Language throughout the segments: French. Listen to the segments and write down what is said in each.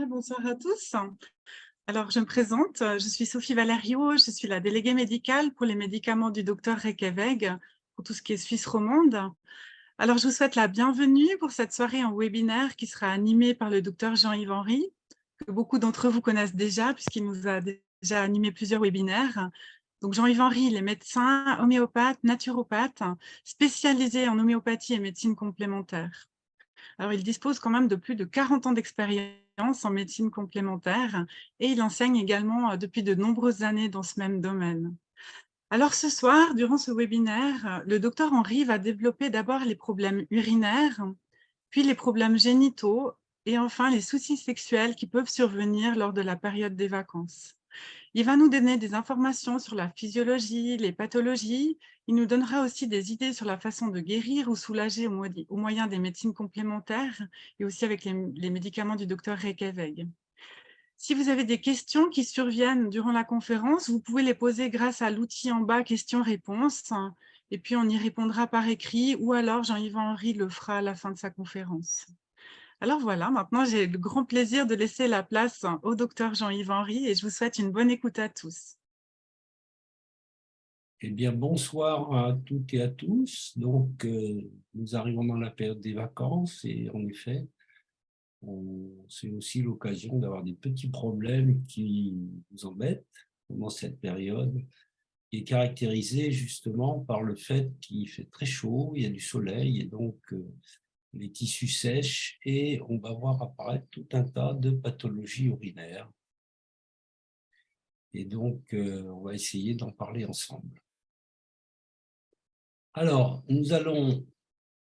et bonsoir à tous. Alors, je me présente, je suis Sophie Valerio, je suis la déléguée médicale pour les médicaments du docteur Reykjavik pour tout ce qui est Suisse romande. Alors, je vous souhaite la bienvenue pour cette soirée en webinaire qui sera animée par le docteur Jean-Yves Henry, que beaucoup d'entre vous connaissent déjà puisqu'il nous a déjà animé plusieurs webinaires. Donc, Jean-Yves Henry, il est médecin, homéopathe, naturopathe, spécialisé en homéopathie et médecine complémentaire. Alors, il dispose quand même de plus de 40 ans d'expérience en médecine complémentaire et il enseigne également depuis de nombreuses années dans ce même domaine. Alors ce soir, durant ce webinaire, le docteur Henry va développer d'abord les problèmes urinaires, puis les problèmes génitaux et enfin les soucis sexuels qui peuvent survenir lors de la période des vacances. Il va nous donner des informations sur la physiologie, les pathologies. Il nous donnera aussi des idées sur la façon de guérir ou soulager au moyen des médecines complémentaires et aussi avec les médicaments du docteur Reykjavik. Si vous avez des questions qui surviennent durant la conférence, vous pouvez les poser grâce à l'outil en bas questions-réponses et puis on y répondra par écrit ou alors Jean-Yves Henry le fera à la fin de sa conférence. Alors voilà, maintenant j'ai le grand plaisir de laisser la place au docteur Jean-Yves Henry et je vous souhaite une bonne écoute à tous. Eh bien, bonsoir à toutes et à tous. Donc, nous arrivons dans la période des vacances et en effet, c'est aussi l'occasion d'avoir des petits problèmes qui nous embêtent pendant cette période, qui est caractérisée justement par le fait qu'il fait très chaud, il y a du soleil et donc les tissus sèchent et on va voir apparaître tout un tas de pathologies urinaires. Et donc, on va essayer d'en parler ensemble. Alors, nous allons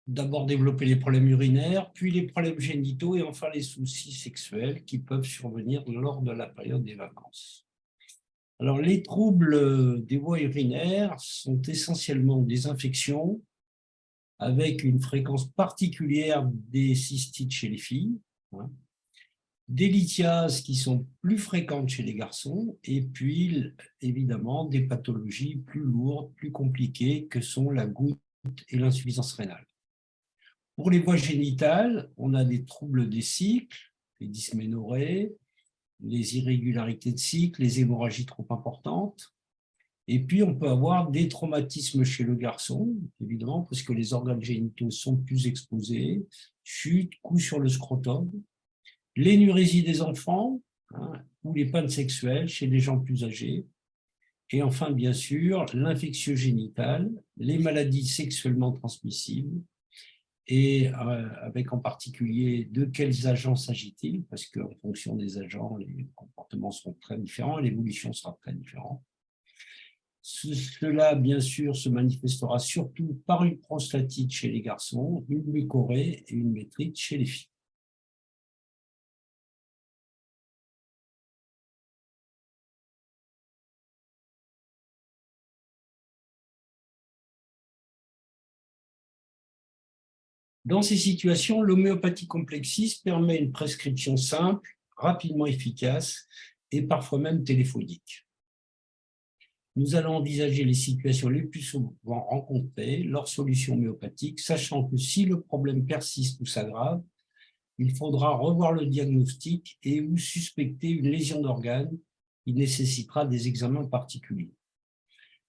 d'abord développer les problèmes urinaires, puis les problèmes génitaux et enfin les soucis sexuels qui peuvent survenir lors de la période des vacances. Alors, les troubles des voies urinaires sont essentiellement des infections avec une fréquence particulière des cystites chez les filles, des lithiases qui sont plus fréquentes chez les garçons et puis évidemment des pathologies plus lourdes, plus compliquées que sont la goutte et l'insuffisance rénale. Pour les voies génitales, on a des troubles des cycles, les dysménorrhées, les irrégularités de cycle, les hémorragies trop importantes. Et puis, on peut avoir des traumatismes chez le garçon, évidemment, parce que les organes génitaux sont plus exposés, chute, coup sur le scrotum, l'énurésie des enfants, ou les pannes sexuelles chez les gens plus âgés. Et enfin, bien sûr, l'infection génitale, les maladies sexuellement transmissibles, et avec en particulier de quels agents s'agit-il, parce qu'en fonction des agents, les comportements seront très différents, l'évolution sera très différente. Cela, bien sûr, se manifestera surtout par une prostatite chez les garçons, une leucorrhée et une métrite chez les filles. Dans ces situations, l'homéopathie complexiste permet une prescription simple, rapidement efficace et parfois même téléphonique. Nous allons envisager les situations les plus souvent rencontrées, leurs solutions homéopathiques, sachant que si le problème persiste ou s'aggrave, il faudra revoir le diagnostic et ou suspecter une lésion d'organes qui nécessitera des examens particuliers.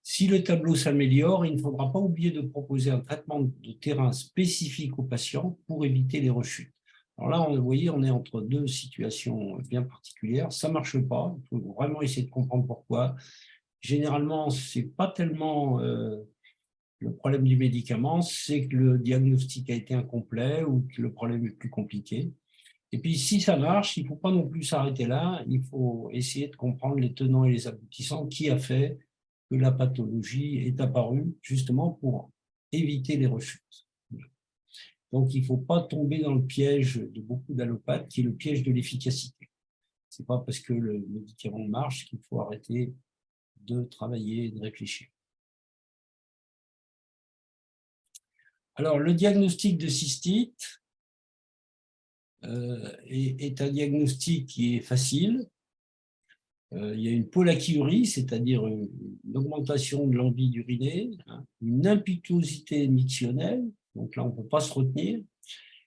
Si le tableau s'améliore, il ne faudra pas oublier de proposer un traitement de terrain spécifique aux patients pour éviter les rechutes. Alors là, vous voyez, on est entre deux situations bien particulières. Ça ne marche pas, il faut vraiment essayer de comprendre pourquoi. Généralement, ce n'est pas tellement le problème du médicament, c'est que le diagnostic a été incomplet ou que le problème est plus compliqué. Et puis, si ça marche, il ne faut pas non plus s'arrêter là, il faut essayer de comprendre les tenants et les aboutissants qui a fait que la pathologie est apparue justement pour éviter les rechutes. Donc, il ne faut pas tomber dans le piège de beaucoup d'allopathes, qui est le piège de l'efficacité. Ce n'est pas parce que le médicament marche qu'il faut arrêter de travailler et de réfléchir. Alors, le diagnostic de cystite est un diagnostic qui est facile. Il y a une pollakiurie, c'est-à-dire une augmentation de l'envie d'uriner, une impétuosité mictionnelle, donc là on ne peut pas se retenir,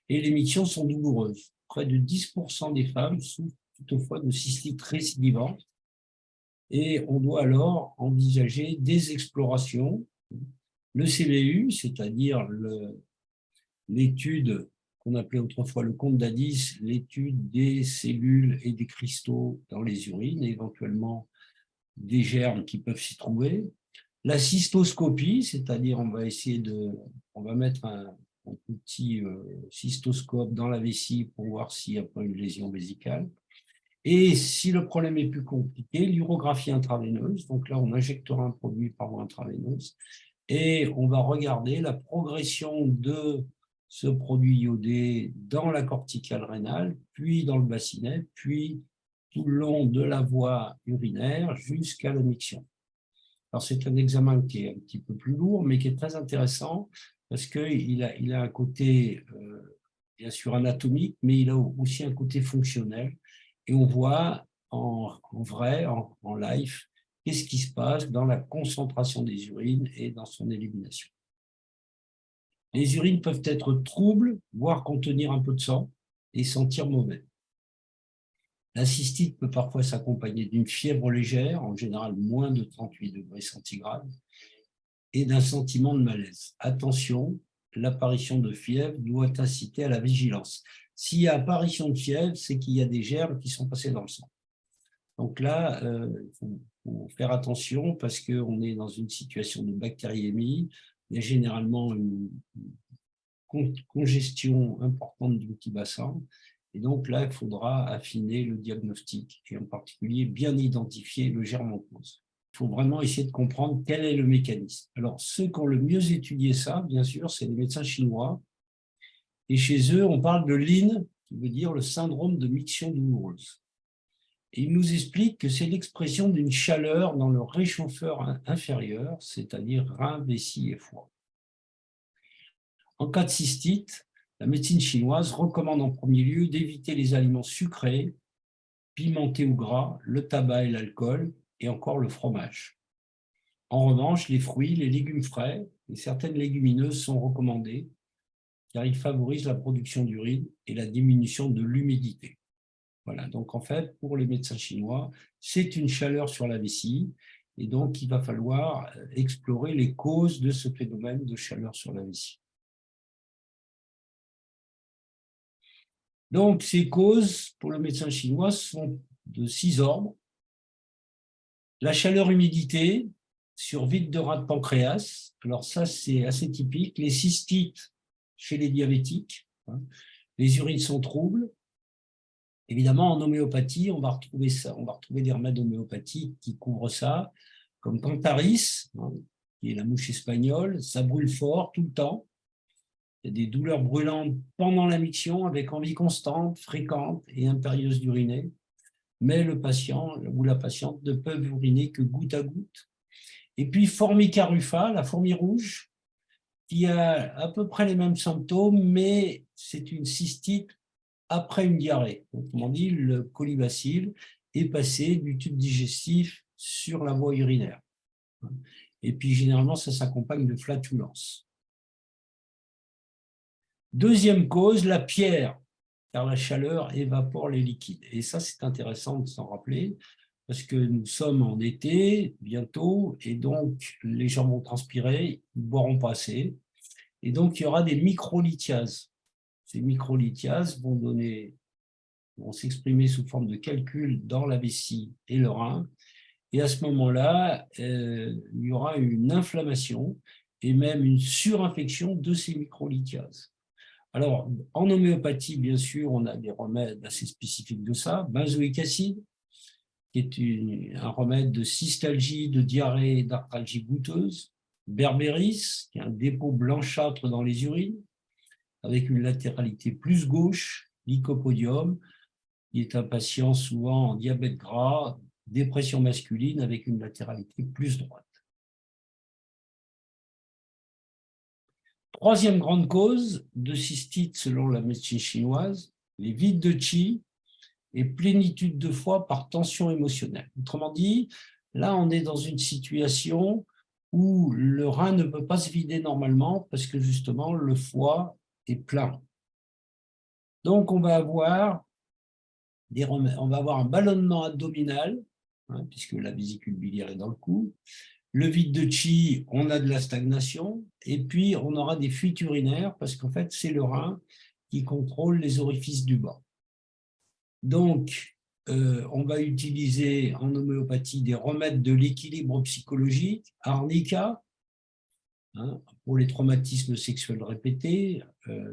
et les mictions sont douloureuses. Près de 10% des femmes souffrent toutefois de cystite récidivante. Et on doit alors envisager des explorations. Le CVU, c'est-à-dire l'étude qu'on appelait autrefois le compte d'Addis, l'étude des cellules et des cristaux dans les urines, et éventuellement des germes qui peuvent s'y trouver. La cystoscopie, c'est-à-dire on va mettre un petit cystoscope dans la vessie pour voir s'il n'y a pas une lésion vésicale. Et si le problème est plus compliqué, l'urographie intraveineuse, donc là on injectera un produit par voie intraveineuse, et on va regarder la progression de ce produit iodé dans la corticale rénale, puis dans le bassinet, puis tout le long de la voie urinaire jusqu'à la miction. Alors c'est un examen qui est un petit peu plus lourd, mais qui est très intéressant parce qu'il a un côté, bien sûr, anatomique, mais il a aussi un côté fonctionnel. Et on voit en vrai, en live, qu'est-ce qui se passe dans la concentration des urines et dans son élimination. Les urines peuvent être troubles, voire contenir un peu de sang et sentir mauvais. La cystite peut parfois s'accompagner d'une fièvre légère, en général moins de 38 degrés centigrades, et d'un sentiment de malaise. Attention, l'apparition de fièvre doit inciter à la vigilance. S'il y a apparition de fièvre, c'est qu'il y a des germes qui sont passés dans le sang. Donc là, il faut faire attention parce qu'on est dans une situation de bactériémie. Il y a généralement une congestion importante du petit bassin. Et donc là, il faudra affiner le diagnostic et en particulier bien identifier le germe en cause. Il faut vraiment essayer de comprendre quel est le mécanisme. Alors, ceux qui ont le mieux étudié ça, bien sûr, c'est les médecins chinois. Et chez eux, on parle de LIN, qui veut dire le syndrome de miction douloureuse. Et ils nous expliquent que c'est l'expression d'une chaleur dans le réchauffeur inférieur, c'est-à-dire rein, vessie et foie. En cas de cystite, la médecine chinoise recommande en premier lieu d'éviter les aliments sucrés, pimentés ou gras, le tabac et l'alcool, et encore le fromage. En revanche, les fruits, les légumes frais et certaines légumineuses sont recommandés car ils favorisent la production d'urine et la diminution de l'humidité. Voilà, donc en fait, pour les médecins chinois, c'est une chaleur sur la vessie et donc il va falloir explorer les causes de ce phénomène de chaleur sur la vessie. Donc, ces causes, pour le médecin chinois, sont de 6 ordres. La chaleur-humidité sur vide de rat de pancréas. Alors ça, c'est assez typique. Les cystites chez les diabétiques. Les urines sont troubles. Évidemment, en homéopathie, on va retrouver ça. On va retrouver des remèdes homéopathiques qui couvrent ça, comme Cantaris, qui est la mouche espagnole. Ça brûle fort tout le temps. Il y a des douleurs brûlantes pendant la miction avec envie constante, fréquente et impérieuse d'uriner. Mais le patient ou la patiente ne peuvent uriner que goutte à goutte. Et puis Formica rufa, la fourmi rouge, qui a à peu près les mêmes symptômes, mais c'est une cystite après une diarrhée. Autrement dit, le colibacille est passé du tube digestif sur la voie urinaire. Et puis généralement, ça s'accompagne de flatulence. Deuxième cause, la pierre, car la chaleur évapore les liquides. Et ça, c'est intéressant de s'en rappeler, parce que nous sommes en été, bientôt, et donc les gens vont transpirer, ils ne boiront pas assez, et donc il y aura des microlithiases. Ces microlithiases vont s'exprimer sous forme de calcul dans la vessie et le rein, et à ce moment-là, il y aura une inflammation et même une surinfection de ces microlithiases. Alors, en homéopathie, bien sûr, on a des remèdes assez spécifiques de ça. Benzoïque acide, qui est un remède de cystalgie, de diarrhée et d'arthralgie goûteuse. Berbéris, qui est un dépôt blanchâtre dans les urines, avec une latéralité plus gauche. Lycopodium, qui est un patient souvent en diabète gras, dépression masculine, avec une latéralité plus droite. Troisième grande cause de cystite selon la médecine chinoise, les vides de qi et plénitude de foie par tension émotionnelle. Autrement dit, là, on est dans une situation où le rein ne peut pas se vider normalement parce que justement, le foie est plein. Donc, on va avoir on va avoir un ballonnement abdominal, hein, puisque la vésicule biliaire est dans le cou. Le vide de Chi, on a de la stagnation, et puis on aura des fuites urinaires, parce qu'en fait, c'est le rein qui contrôle les orifices du bas. Donc, on va utiliser en homéopathie des remèdes de l'équilibre psychologique, arnica, hein, pour les traumatismes sexuels répétés.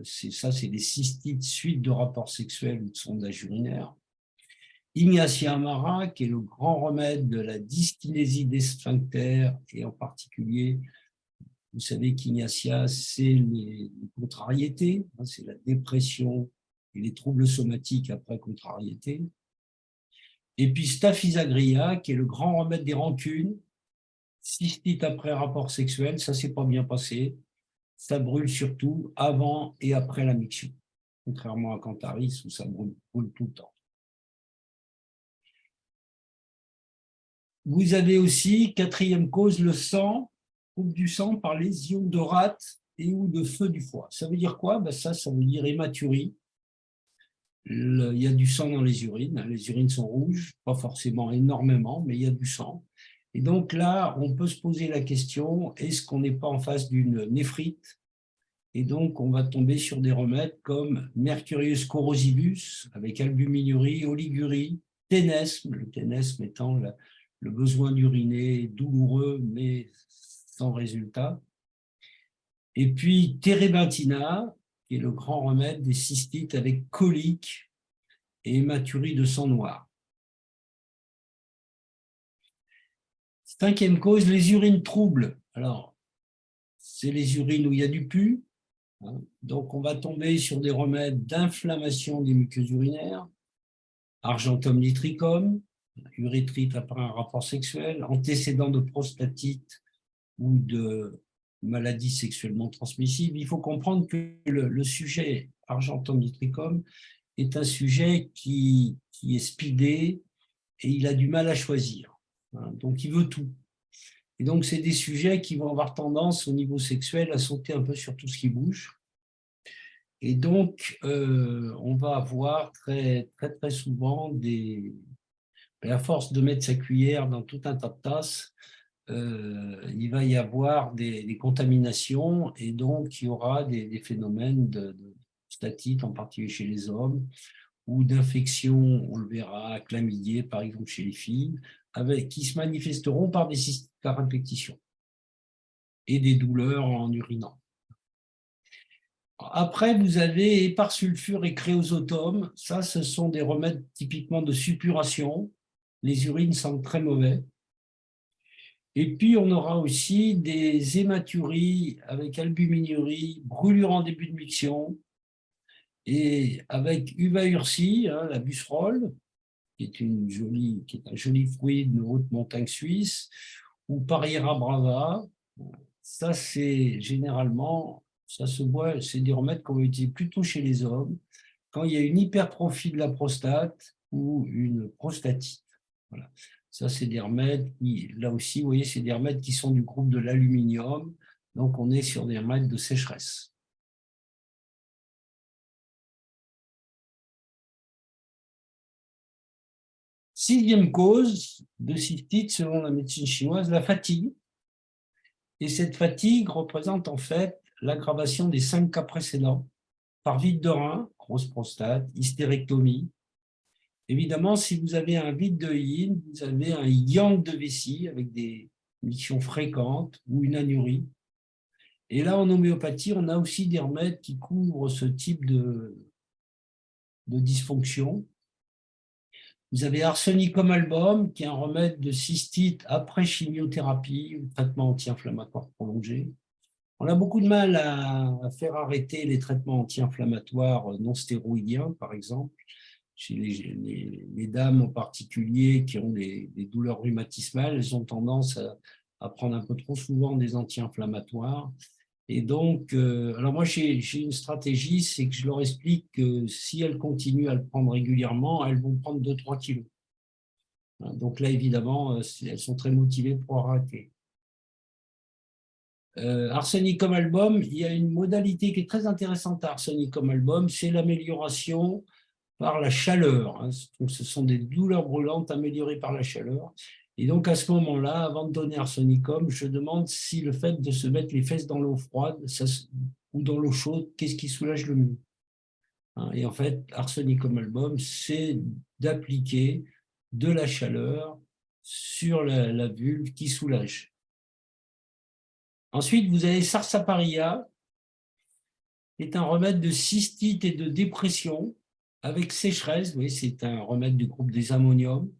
C'est des cystites suite de rapports sexuels ou de sondage urinaire. Ignacia Amara, qui est le grand remède de la dyskinésie des sphincters, et en particulier, vous savez qu'Ignacia, c'est les contrariétés, hein, c'est la dépression et les troubles somatiques après contrariété. Et puis Staphysagria, qui est le grand remède des rancunes, cystite après rapport sexuel, ça ne s'est pas bien passé, ça brûle surtout avant et après la miction, contrairement à Cantaris où ça brûle tout le temps. Vous avez aussi, quatrième cause, le sang, trouble du sang par lésion de rate et ou de feu du foie. Ça veut dire quoi? Ben ça veut dire hématurie. Il y a du sang dans les urines. Les urines sont rouges, pas forcément énormément, mais il y a du sang. Et donc là, on peut se poser la question, est-ce qu'on n'est pas en face d'une néphrite? Et donc, on va tomber sur des remèdes comme Mercurius corrosivus, avec albuminurie, oligurie, ténesme, le ténesme étant le besoin d'uriner douloureux, mais sans résultat. Et puis, térébenthina, qui est le grand remède des cystites avec colique et hématurie de sang noir. Cinquième cause, les urines troubles. Alors, c'est les urines où il y a du pus. Donc, on va tomber sur des remèdes d'inflammation des muqueuses urinaires, argentum nitricum, urétrite après un rapport sexuel, antécédent de prostatite ou de maladies sexuellement transmissibles. Il faut comprendre que le sujet argentum nitricum est un sujet qui est speedé et il a du mal à choisir. Donc, il veut tout. Et donc, c'est des sujets qui vont avoir tendance au niveau sexuel à sauter un peu sur tout ce qui bouge. Et donc, on va avoir très souvent à force de mettre sa cuillère dans tout un tas de tasses, il va y avoir des contaminations et donc il y aura des phénomènes de statite, en particulier chez les hommes, ou d'infections, on le verra, chlamydiées, par exemple chez les filles, qui se manifesteront par des cystites à répétition et des douleurs en urinant. Après, vous avez éparsulfure et créosotum. Ça, ce sont des remèdes typiquement de suppuration. Les urines sentent très mauvais. Et puis, on aura aussi des hématuries avec albuminurie, brûlure en début de miction, et avec uva ursi, hein, la busserole, qui est un joli fruit de haute montagne suisse, ou Pariera brava. Ça, c'est généralement, ça se boit, c'est des remèdes qu'on va utiliser plutôt chez les hommes, quand il y a une hypertrophie de la prostate ou une prostatite. Voilà. Ça, c'est des remèdes qui, là aussi, vous voyez, c'est des remèdes qui sont du groupe de l'aluminium. Donc, on est sur des remèdes de sécheresse. Sixième cause de cystite, selon la médecine chinoise, la fatigue. Et cette fatigue représente en fait l'aggravation des 5 cas précédents par vide de rein, grosse prostate, hystérectomie. Évidemment, si vous avez un vide de yin, vous avez un yang de vessie avec des mictions fréquentes ou une anurie. Et là, en homéopathie, on a aussi des remèdes qui couvrent ce type de dysfonction. Vous avez Arsenicum album, qui est un remède de cystite après chimiothérapie ou traitement anti-inflammatoire prolongé. On a beaucoup de mal à faire arrêter les traitements anti-inflammatoires non stéroïdiens, par exemple, chez les dames en particulier qui ont des douleurs rhumatismales. Elles ont tendance à prendre un peu trop souvent des anti-inflammatoires. Et donc, alors moi, j'ai une stratégie, c'est que je leur explique que si elles continuent à le prendre régulièrement, elles vont prendre 2-3 kilos. Donc là, évidemment, elles sont très motivées pour arrêter. Arsenicum album, il y a une modalité qui est très intéressante à Arsenicum album, c'est l'amélioration par la chaleur. Hein. Donc, ce sont des douleurs brûlantes améliorées par la chaleur. Et donc, à ce moment-là, avant de donner arsenicum, je demande si le fait de se mettre les fesses dans l'eau froide ou dans l'eau chaude, qu'est-ce qui soulage le mieux. Hein. Et en fait, arsenicum album, c'est d'appliquer de la chaleur sur la vulve qui soulage. Ensuite, vous avez Sarsaparilla, qui est un remède de cystite et de dépression avec sécheresse. Vous voyez, c'est un remède du groupe des ammoniums.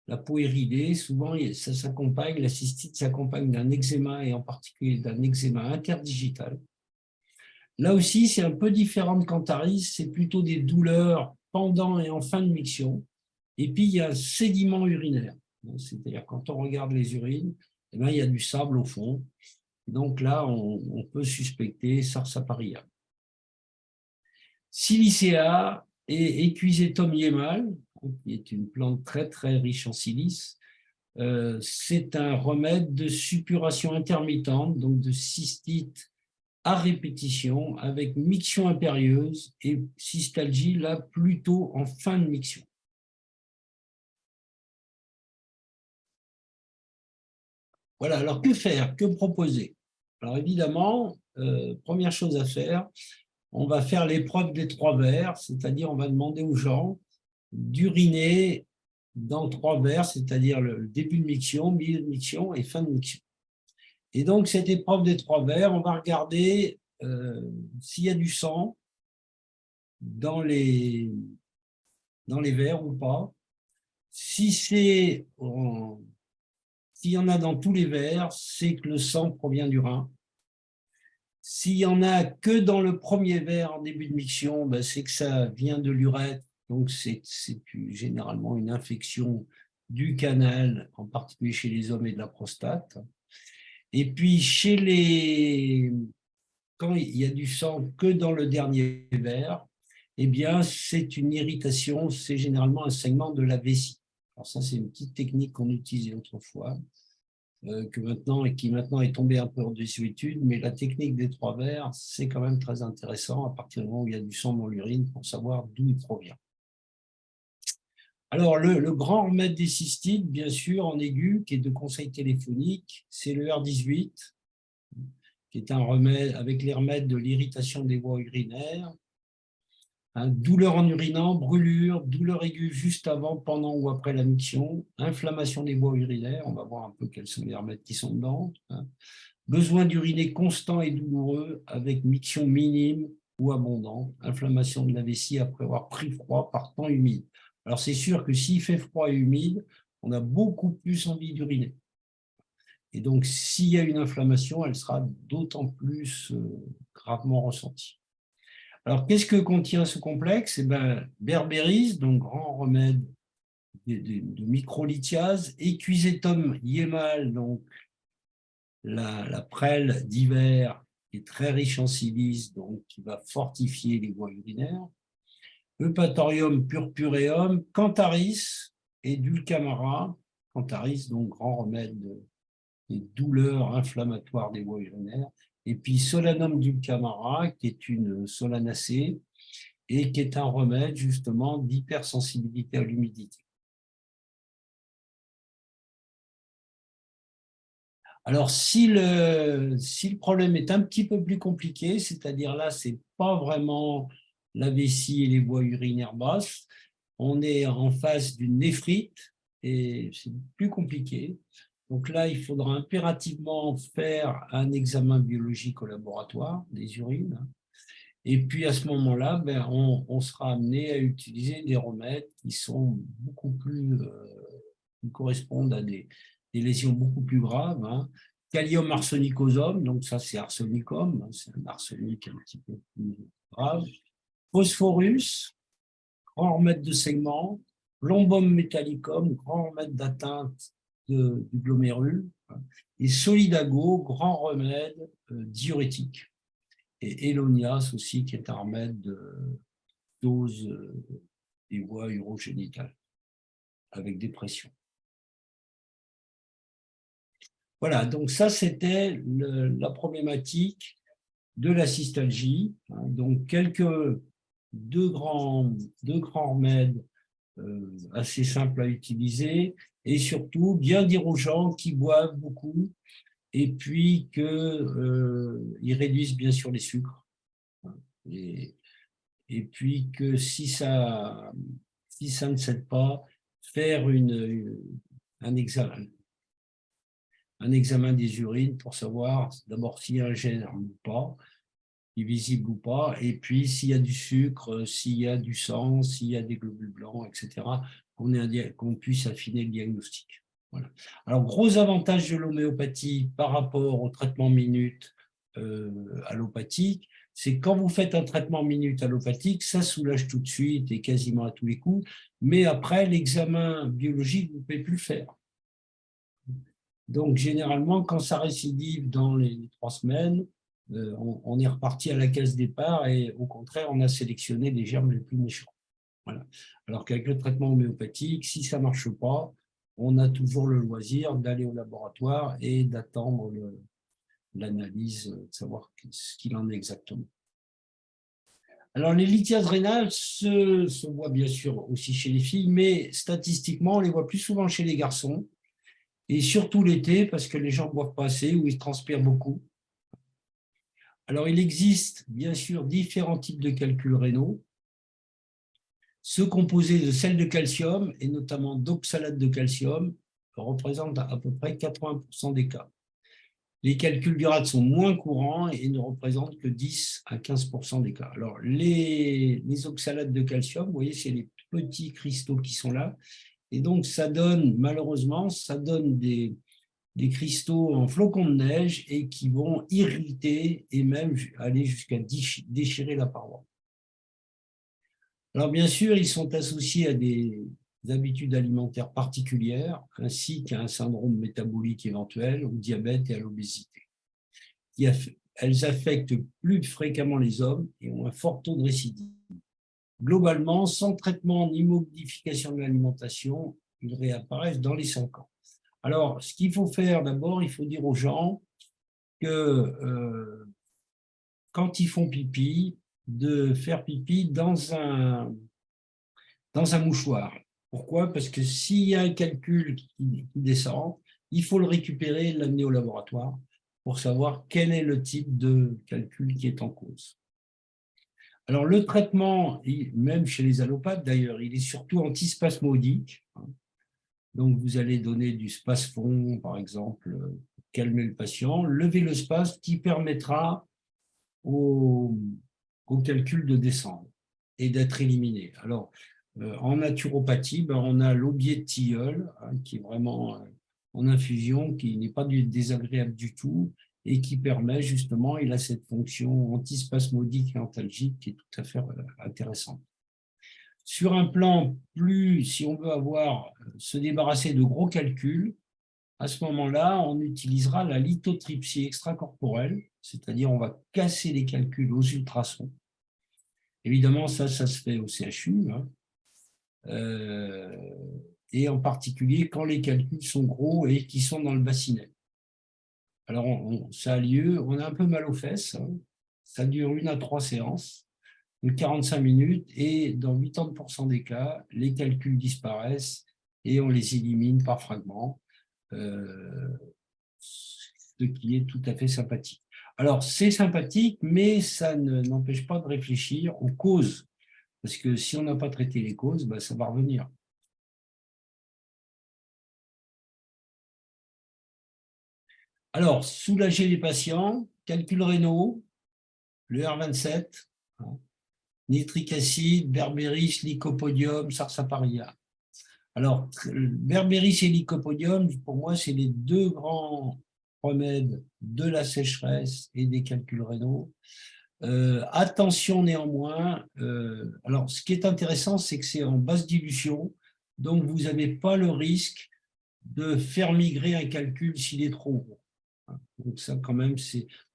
La peau est ridée, souvent ça s'accompagne, la cystite s'accompagne d'un eczéma et en particulier d'un eczéma interdigital. Là aussi, c'est un peu différent de Cantaris, c'est plutôt des douleurs pendant et en fin de miction. Et puis, il y a un sédiment urinaire. C'est-à-dire, quand on regarde les urines, eh bien, il y a du sable au fond. Donc là, on peut suspecter Sarsaparilla. Silicea et Equisetum yemal, qui est une plante très, très riche en silice. C'est un remède de suppuration intermittente, donc de cystite à répétition, avec miction impérieuse et cystalgie, là, plutôt en fin de miction. Voilà, alors que faire? Que proposer? Alors évidemment, première chose à faire, on va faire l'épreuve des 3 vers, c'est-à-dire on va demander aux gens d'uriner dans 3 vers, c'est-à-dire le début de miction, milieu de miction et fin de miction. Et donc, cette épreuve des 3 vers, on va regarder s'il y a du sang dans les vers ou pas. S'il y en a dans tous les vers, c'est que le sang provient du rein. S'il n'y en a que dans le premier vers en début de miction, ben c'est que ça vient de l'urètre. Donc, c'est généralement une infection du canal, en particulier chez les hommes et de la prostate. Et puis, quand il y a du sang que dans le dernier vers, eh bien, c'est une irritation, c'est généralement un saignement de la vessie. Alors ça, c'est une petite technique qu'on utilisait autrefois, qui maintenant est tombée un peu en désuétude, mais la technique des 3 vers, c'est quand même très intéressant à partir du moment où il y a du sang dans l'urine pour savoir d'où il provient. Alors, le grand remède des cystites, bien sûr, en aigu, qui est de conseil téléphonique, c'est le R18, qui est un remède avec les remèdes de l'irritation des voies urinaires. Douleur en urinant, brûlure, douleur aiguë juste avant, pendant ou après la miction, inflammation des voies urinaires, on va voir un peu quels sont les remèdes qui sont dedans. Besoin d'uriner constant et douloureux avec miction minime ou abondante, inflammation de la vessie après avoir pris froid par temps humide. Alors c'est sûr que s'il fait froid et humide, on a beaucoup plus envie d'uriner. Et donc s'il y a une inflammation, elle sera d'autant plus gravement ressentie. Alors, qu'est-ce que contient ce complexe? Eh bien, berbéris, donc grand remède de microlithiase, Equisetum yemal, donc la prêle d'hiver, qui est très riche en silice, donc qui va fortifier les voies urinaires, Eupatorium purpureum, Cantaris et Dulcamara, Cantaris, donc grand remède des douleurs inflammatoires des voies urinaires, et puis Solanum dulcamara, qui est une solanacée, et qui est un remède justement d'hypersensibilité à l'humidité. Alors, si le problème est un petit peu plus compliqué, c'est-à-dire là, ce n'est pas vraiment la vessie et les voies urinaires basses, on est en face d'une néphrite et c'est plus compliqué. Donc là, il faudra impérativement faire un examen biologique au laboratoire des urines. Et puis à ce moment-là, ben, on sera amené à utiliser des remèdes qui sont beaucoup plus, qui correspondent à des lésions beaucoup plus graves. Hein. Kalium arsenicosum, donc ça c'est arsenicum, c'est un arsenic un petit peu plus grave. Phosphorus, grand remède de saignement. Plombum metallicum, grand remède d'atteinte du glomérule. Et Solidago, grand remède diurétique. Et Elonias aussi, qui est un remède de dose des voies urogénitales avec des pressions. Voilà, donc ça c'était la problématique de la cystalgie. Donc quelques deux grands remèdes assez simples à utiliser, et surtout bien dire aux gens qui boivent beaucoup et puis qu'ils réduisent bien sûr les sucres. Et, et puis que si ça ne s'aide pas, faire un examen des urines pour savoir d'abord s'il y a un germe ou pas, est visible ou pas, et puis s'il y a du sucre, s'il y a du sang, s'il y a des globules blancs, etc., qu'on puisse affiner le diagnostic. Voilà. Alors, gros avantage de l'homéopathie par rapport au traitement minute allopathique, c'est quand vous faites un traitement minute allopathique, ça soulage tout de suite et quasiment à tous les coups, mais après, l'examen biologique, vous ne pouvez plus le faire. Donc, généralement, quand ça récidive dans les 3 semaines, on est reparti à la case départ et au contraire, on a sélectionné les germes les plus méchants. Voilà. Alors qu'avec le traitement homéopathique, si ça ne marche pas, on a toujours le loisir d'aller au laboratoire et d'attendre l'analyse, de savoir ce qu'il en est exactement. Alors, les lithiases rénales se voient bien sûr aussi chez les filles, mais statistiquement, on les voit plus souvent chez les garçons, et surtout l'été, parce que les gens ne boivent pas assez ou ils transpirent beaucoup. Alors, il existe bien sûr différents types de calculs rénaux. Ceux composés de sel de calcium et notamment d'oxalate de calcium représentent à peu près 80% des cas. Les calculs du rate sont moins courants et ne représentent que 10 à 15% des cas. Alors, les oxalates de calcium, vous voyez, c'est les petits cristaux qui sont là. Et donc, ça donne, malheureusement, ça donne des cristaux en flocons de neige et qui vont irriter et même aller jusqu'à déchirer la paroi. Alors bien sûr, ils sont associés à des habitudes alimentaires particulières ainsi qu'à un syndrome métabolique éventuel, au diabète et à l'obésité. Elles affectent plus fréquemment les hommes et ont un fort taux de récidive. Globalement, sans traitement ni modification de l'alimentation, ils réapparaissent dans les 5 ans. Alors, ce qu'il faut faire d'abord, il faut dire aux gens que quand ils font pipi, de faire pipi dans un mouchoir. Pourquoi? Parce que s'il y a un calcul qui descend, il faut le récupérer et l'amener au laboratoire pour savoir quel est le type de calcul qui est en cause. Alors, le traitement, même chez les allopathes d'ailleurs, il est surtout antispasmodique. Donc, vous allez donner du spasfon, par exemple, pour calmer le patient, lever le spasme qui permettra au calcul de descendre et d'être éliminé. Alors, en naturopathie, on a l'aubier de tilleul, qui est vraiment en infusion, qui n'est pas désagréable du tout et qui permet justement, il a cette fonction antispasmodique et antalgique qui est tout à fait intéressante. Sur un plan plus, si on veut se débarrasser de gros calculs, à ce moment-là, on utilisera la lithotripsie extracorporelle, c'est-à-dire on va casser les calculs aux ultrasons. Évidemment, ça se fait au CHU, et en particulier quand les calculs sont gros et qui sont dans le bassinet. Alors, ça a lieu, on a un peu mal aux fesses, ça dure 1 à 3 séances de 45 minutes et dans 80% des cas, les calculs disparaissent et on les élimine par fragments, ce qui est tout à fait sympathique. Alors, c'est sympathique, mais ça n'empêche pas de réfléchir aux causes, parce que si on n'a pas traité les causes, ça va revenir. Alors, soulager les patients, calculs rénaux, le R27, nitrique acide, berberis, lycopodium, sarsaparilla. Alors, berberis et lycopodium, pour moi, c'est les 2 grands remèdes de la sécheresse et des calculs rénaux. Attention néanmoins, alors ce qui est intéressant, c'est que c'est en basse dilution, donc vous n'avez pas le risque de faire migrer un calcul s'il est trop gros. Donc ça quand même,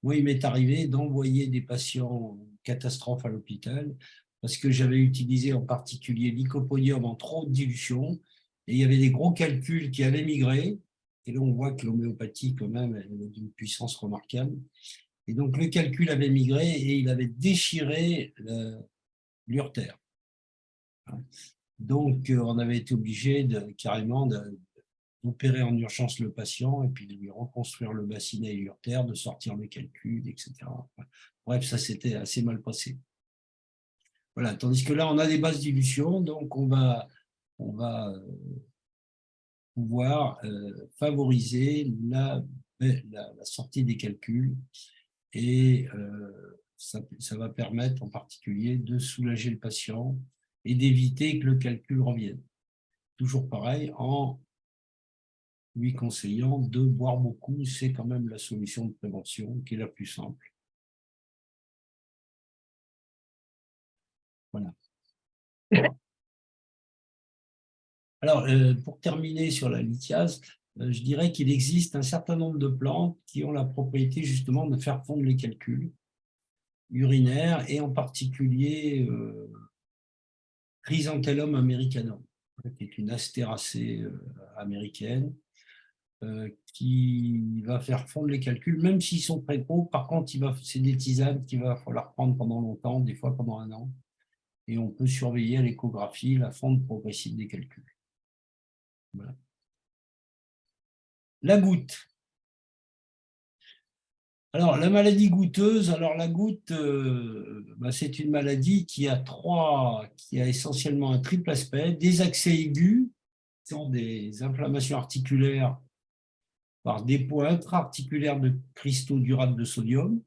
moi il m'est arrivé d'envoyer des patients en catastrophe à l'hôpital parce que j'avais utilisé en particulier l'icopodium en trop de dilution et il y avait des gros calculs qui avaient migré et là on voit que l'homéopathie quand même elle a une puissance remarquable. Et donc, le calcul avait migré et il avait déchiré l'urtère. Donc, on avait été obligé carrément d'opérer en urgence le patient et puis de lui reconstruire le bassinet et l'urtère, de sortir le calcul, etc. Bref, ça s'était assez mal passé. Voilà, tandis que là, on a des bases dilution, donc on va pouvoir favoriser la sortie des calculs et ça va permettre en particulier de soulager le patient et d'éviter que le calcul revienne. Toujours pareil, en lui conseillant de boire beaucoup, c'est quand même la solution de prévention qui est la plus simple. Voilà. Alors, pour terminer sur la lithiase, je dirais qu'il existe un certain nombre de plantes qui ont la propriété justement de faire fondre les calculs urinaires et en particulier Chrysanthellum americanum, qui est une astéracée américaine qui va faire fondre les calculs, même s'ils sont très gros. Par contre, c'est des tisanes qu'il va falloir prendre pendant longtemps, des fois pendant 1 an. Et on peut surveiller à l'échographie la fonte progressive des calculs. Voilà. La goutte. Alors, la maladie goutteuse, alors la goutte, c'est une maladie qui a essentiellement un triple aspect, des accès aigus, qui sont des inflammations articulaires par dépôt intra-articulaire de cristaux d'urate de sodium.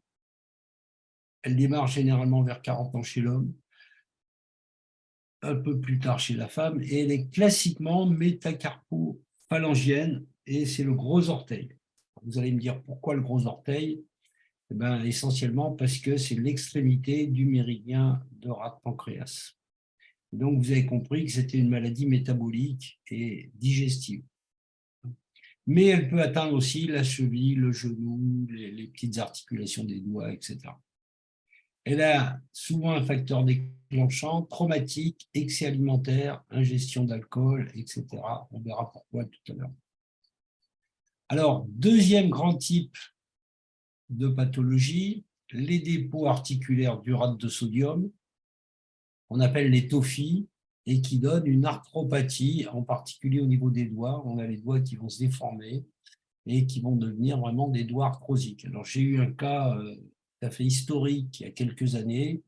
Elle démarre généralement vers 40 ans chez l'homme, un peu plus tard chez la femme, et elle est classiquement métacarpophalangienne, et c'est le gros orteil. Vous allez me dire pourquoi le gros orteil? Essentiellement parce que c'est l'extrémité du méridien de rate-pancréas. Donc, vous avez compris que c'était une maladie métabolique et digestive. Mais elle peut atteindre aussi la cheville, le genou, les petites articulations des doigts, etc. Elle a souvent un facteur déclenchant, traumatique, excès alimentaire, ingestion d'alcool, etc. On verra pourquoi tout à l'heure. Alors, deuxième grand type de pathologie, les dépôts articulaires d'urate de sodium, on appelle les tophies, et qui donnent une arthropathie, en particulier au niveau des doigts. On a les doigts qui vont se déformer et qui vont devenir vraiment des doigts arthrosiques. Alors, j'ai eu un cas tout à fait historique il y a quelques années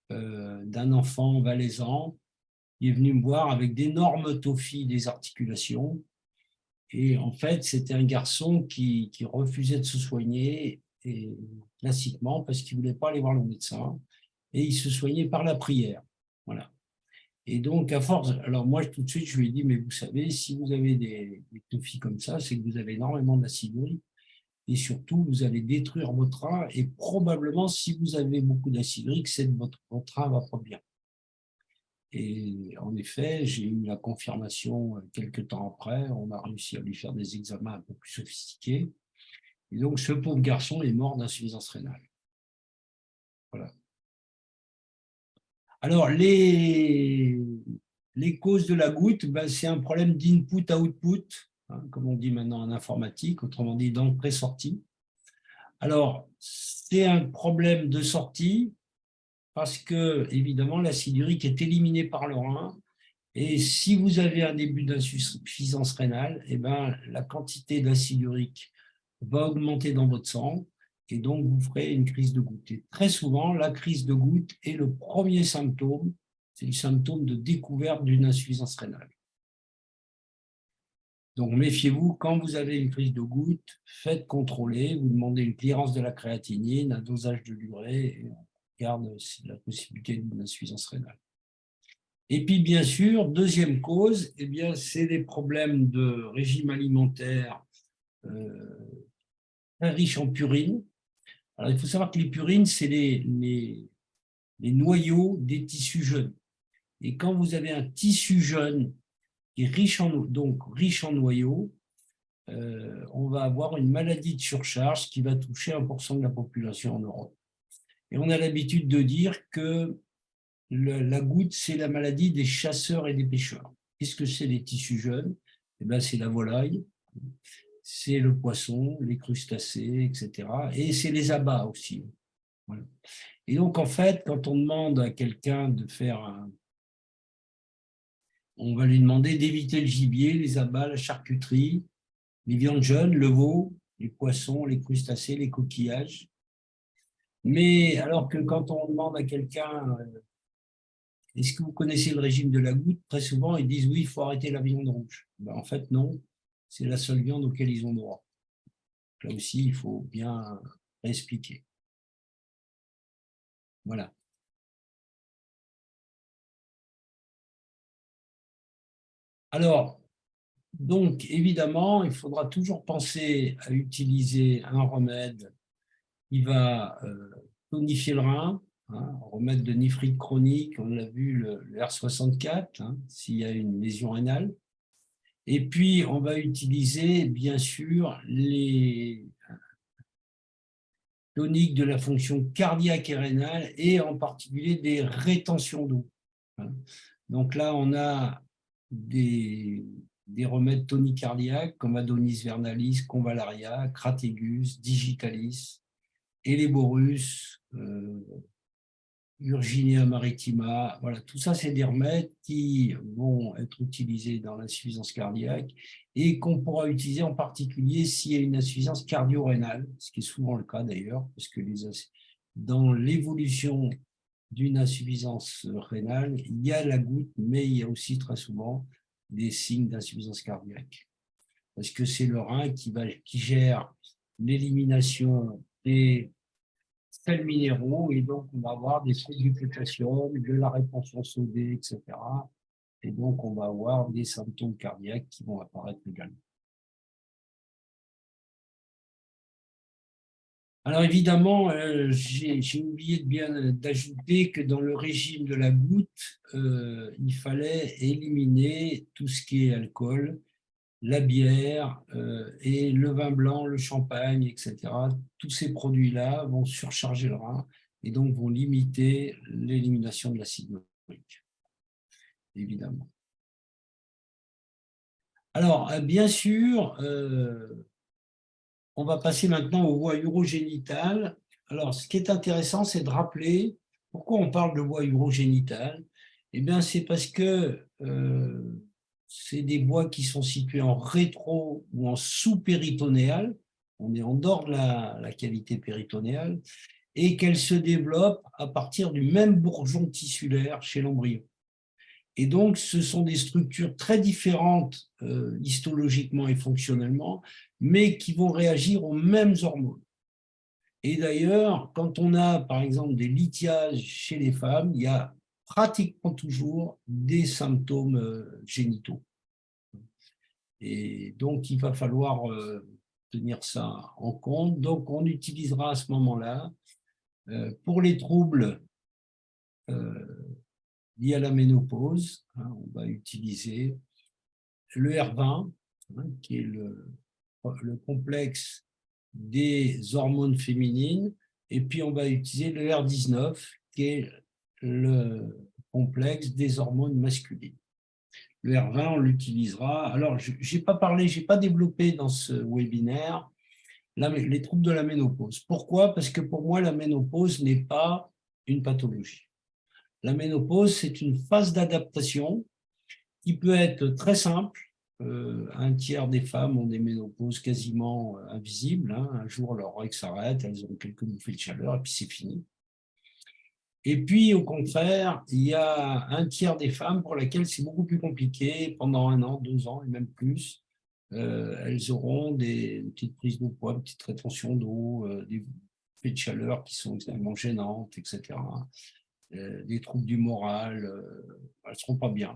d'un enfant valaisan qui est venu me voir avec d'énormes tophies des articulations. Et en fait, c'était un garçon qui refusait de se soigner, et classiquement, parce qu'il ne voulait pas aller voir le médecin, et il se soignait par la prière. Voilà. Et donc, à force, alors moi, tout de suite, je lui ai dit, mais vous savez, si vous avez des tophies comme ça, c'est que vous avez énormément d'acide urique, et surtout, vous allez détruire votre rein, et probablement, si vous avez beaucoup d'acide urique, c'est que votre rein va pas bien. Et en effet, j'ai eu la confirmation quelques temps après. On a réussi à lui faire des examens un peu plus sophistiqués. Et donc, ce pauvre garçon est mort d'insuffisance rénale. Voilà. Alors, les causes de la goutte, c'est un problème d'input-output, hein, comme on dit maintenant en informatique, autrement dit d'entrée-sortie. Alors, c'est un problème de sortie parce que, évidemment, l'acide urique est éliminé par le rein. Et si vous avez un début d'insuffisance rénale, la quantité d'acide urique va augmenter dans votre sang et donc vous ferez une crise de goutte. Et très souvent, la crise de goutte est le premier symptôme, c'est le symptôme de découverte d'une insuffisance rénale. Donc méfiez-vous, quand vous avez une crise de goutte, faites contrôler, vous demandez une clearance de la créatinine, un dosage de l'urée et on regarde la possibilité d'une insuffisance rénale. Et puis, bien sûr, deuxième cause, c'est des problèmes de régime alimentaire très riche en purine. Alors, il faut savoir que les purines, c'est les noyaux des tissus jeunes. Et quand vous avez un tissu jeune qui est riche en noyaux, on va avoir une maladie de surcharge qui va toucher 1% de la population en Europe. Et on a l'habitude de dire que la goutte, c'est la maladie des chasseurs et des pêcheurs. Qu'est-ce que c'est les tissus jeunes? C'est la volaille, c'est le poisson, les crustacés, etc. Et c'est les abats aussi. Voilà. Et donc, en fait, quand on demande à quelqu'un de faire on va lui demander d'éviter le gibier, les abats, la charcuterie, les viandes jeunes, le veau, les poissons, les crustacés, les coquillages. Mais alors que quand on demande à quelqu'un est-ce que vous connaissez le régime de la goutte, très souvent ils disent oui, il faut arrêter la viande rouge. Ben, en fait, non, c'est la seule viande auquel ils ont droit. Là aussi, il faut bien expliquer. Voilà. Alors, donc, évidemment, il faudra toujours penser à utiliser un remède qui va tonifier le rein, hein, remède de néphrite chronique, on l'a vu, le R64, hein, s'il y a une lésion rénale. Et puis, on va utiliser, bien sûr, les toniques de la fonction cardiaque et rénale, et en particulier des rétentions d'eau. Donc là, on a des remèdes tonicardiaques comme Adonis vernalis, Convallaria, Crategus, Digitalis, Eleborus, Urginea maritima. Voilà, tout ça, c'est des remèdes qui vont être utilisés dans l'insuffisance cardiaque et qu'on pourra utiliser en particulier s'il y a une insuffisance cardio-rénale, ce qui est souvent le cas d'ailleurs, parce que dans l'évolution d'une insuffisance rénale, il y a la goutte, mais il y a aussi très souvent des signes d'insuffisance cardiaque. Parce que c'est le rein qui gère l'élimination des sels minéraux, et donc on va avoir des sels du potassium, de la rétention sodée, etc. Et donc on va avoir des symptômes cardiaques qui vont apparaître également. Alors évidemment, j'ai oublié d'ajouter que dans le régime de la goutte, il fallait éliminer tout ce qui est alcool, la bière et le vin blanc, le champagne, etc. Tous ces produits-là vont surcharger le rein et donc vont limiter l'élimination de l'acide urique, évidemment. Alors, bien sûr, on va passer maintenant aux voies urogénitales. Alors, ce qui est intéressant, c'est de rappeler pourquoi on parle de voies urogénitales. Eh bien, c'est parce que c'est des voies qui sont situées en rétro ou en sous-péritonéal. On est en dehors de la cavité péritonéale et qu'elles se développent à partir du même bourgeon tissulaire chez l'embryon. Et donc, ce sont des structures très différentes histologiquement et fonctionnellement, mais qui vont réagir aux mêmes hormones. Et d'ailleurs, quand on a, par exemple, des lithiases chez les femmes, il y a pratiquement toujours des symptômes génitaux. Et donc, il va falloir tenir ça en compte. Donc, on utilisera à ce moment-là, pour les troubles liés à la ménopause, hein, on va utiliser le R20, hein, qui est le complexe des hormones féminines, et puis on va utiliser le R19, qui est le complexe des hormones masculines. Le R20, on l'utilisera. Alors, je n'ai pas développé dans ce webinaire les troubles de la ménopause. Pourquoi? Parce que pour moi, la ménopause n'est pas une pathologie. La ménopause, c'est une phase d'adaptation qui peut être très simple. Un tiers des femmes ont des ménopauses quasiment invisibles. Hein. Un jour, leur règle s'arrête, elles ont quelques bouffées de chaleur et puis c'est fini. Et puis, au contraire, il y a un tiers des femmes pour lesquelles c'est beaucoup plus compliqué. Pendant 1 an, 2 ans et même plus, elles auront des petites prises de poids, des petites rétentions d'eau, des bouffées de chaleur qui sont extrêmement gênantes, etc. Des troubles du moral, elles ne seront pas bien.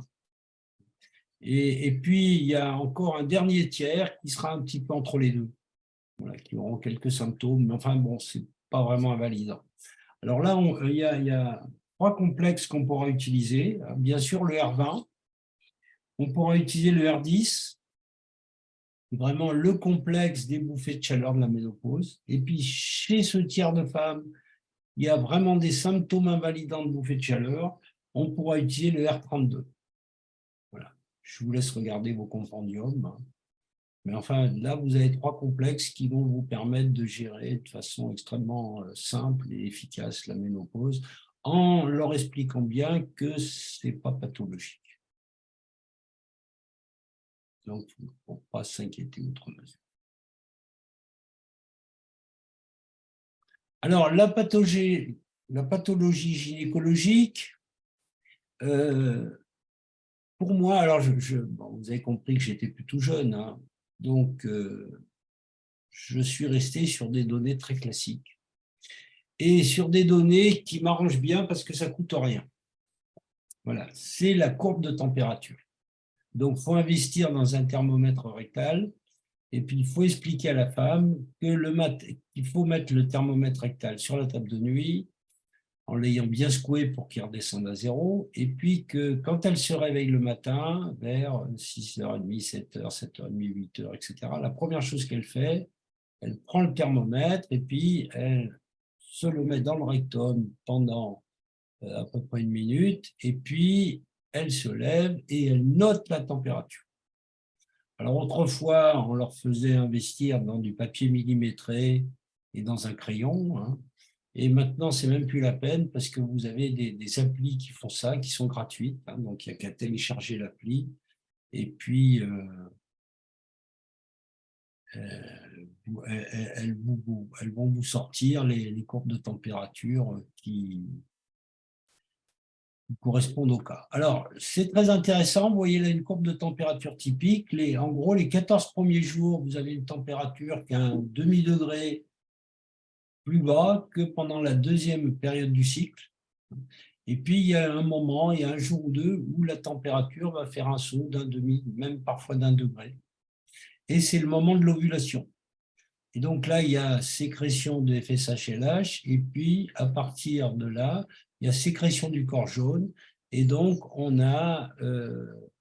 Et puis, il y a encore un dernier tiers qui sera un petit peu entre les deux, voilà, qui auront quelques symptômes, mais enfin, bon, ce n'est pas vraiment invalidant. Alors là, il y a 3 complexes qu'on pourra utiliser. Bien sûr, le R20. On pourra utiliser le R10, vraiment le complexe des bouffées de chaleur de la ménopause. Et puis, chez ce tiers de femmes, il y a vraiment des symptômes invalidants de bouffées de chaleur. On pourra utiliser le R32. Voilà. Je vous laisse regarder vos compendiums. Mais enfin, là, vous avez 3 complexes qui vont vous permettre de gérer de façon extrêmement simple et efficace la ménopause, en leur expliquant bien que ce n'est pas pathologique. Donc, il ne faut pas s'inquiéter outre mesure. Alors, la pathologie gynécologique, pour moi, alors bon, vous avez compris que j'étais plutôt jeune, hein, donc je suis resté sur des données très classiques et sur des données qui m'arrangent bien parce que ça ne coûte rien. Voilà, c'est la courbe de température. Donc, il faut investir dans un thermomètre rectal et puis il faut expliquer à la femme qu'il faut mettre le thermomètre rectal sur la table de nuit en l'ayant bien secoué pour qu'il redescende à 0, et puis que quand elle se réveille le matin, vers 6h30, 7h, 7h30, 8h, etc., la première chose qu'elle fait, elle prend le thermomètre et puis elle se le met dans le rectum pendant à peu près 1 minute, et puis elle se lève et elle note la température. Alors autrefois, on leur faisait investir dans du papier millimétré et dans un crayon, hein. Et maintenant, c'est même plus la peine parce que vous avez des applis qui font ça, qui sont gratuites, hein, donc il n'y a qu'à télécharger l'appli et puis elles vont vous sortir les courbes de température qui correspondent au cas. Alors, c'est très intéressant, vous voyez là une courbe de température typique. En gros, les 14 premiers jours, vous avez une température qui est un demi-degré plus bas que pendant la deuxième période du cycle. Et puis, il y a un moment, il y a un jour ou deux où la température va faire un saut d'un demi, même parfois d'1 degré. Et c'est le moment de l'ovulation. Et donc là, il y a sécrétion de FSH/LH, et puis à partir de là, il y a sécrétion du corps jaune, et donc on a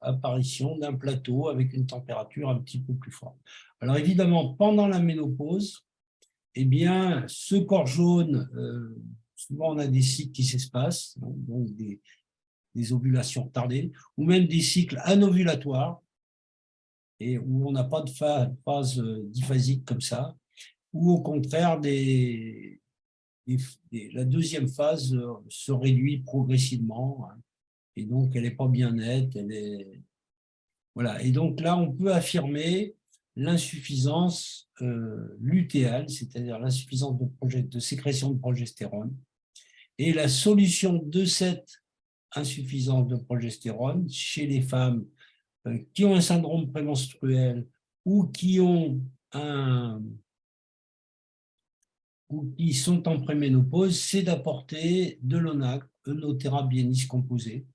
apparition d'un plateau avec une température un petit peu plus forte. Alors évidemment, pendant la ménopause, eh bien, ce corps jaune, souvent on a des cycles qui s'espacent, donc des ovulations retardées, ou même des cycles anovulatoires, et où on n'a pas de phase diphasique comme ça, ou au contraire, la deuxième phase se réduit progressivement, hein, et donc elle n'est pas bien nette. Voilà. Et donc là, on peut affirmer l'insuffisance lutéale, c'est-à-dire l'insuffisance de sécrétion de progestérone. Et la solution de cette insuffisance de progestérone chez les femmes qui ont un syndrome prémenstruel ou qui sont en préménopause, c'est d'apporter de l'ONAC, Eunothera biennis composé.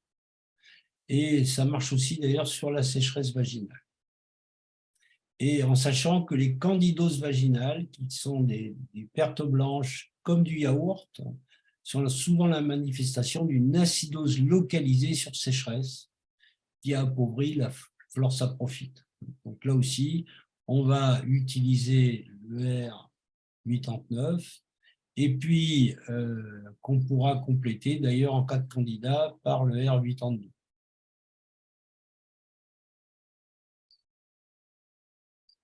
Et ça marche aussi d'ailleurs sur la sécheresse vaginale. Et en sachant que les candidoses vaginales, qui sont des pertes blanches comme du yaourt, sont souvent la manifestation d'une acidose localisée sur sécheresse qui a appauvri la flore saprophyte. Donc là aussi, on va utiliser le R89 et puis qu'on pourra compléter d'ailleurs en cas de candidat par le R82.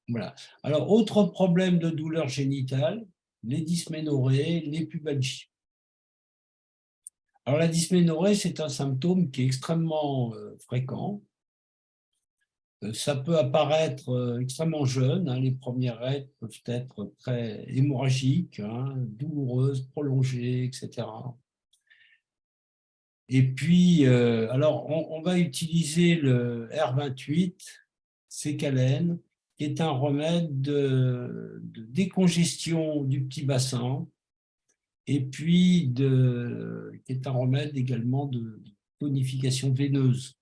Voilà. Alors, autre problème de douleur génitale, les dysménorrhées, les pubalgies. Alors, la dysménorrhée, c'est un symptôme qui est extrêmement fréquent. Ça peut apparaître extrêmement jeune, hein, les premières règles peuvent être très hémorragiques, hein, douloureuses, prolongées, etc. Et puis, alors, on va utiliser le R28, sécalène, qui est un remède de décongestion du petit bassin, et puis qui est un remède également de tonification veineuse.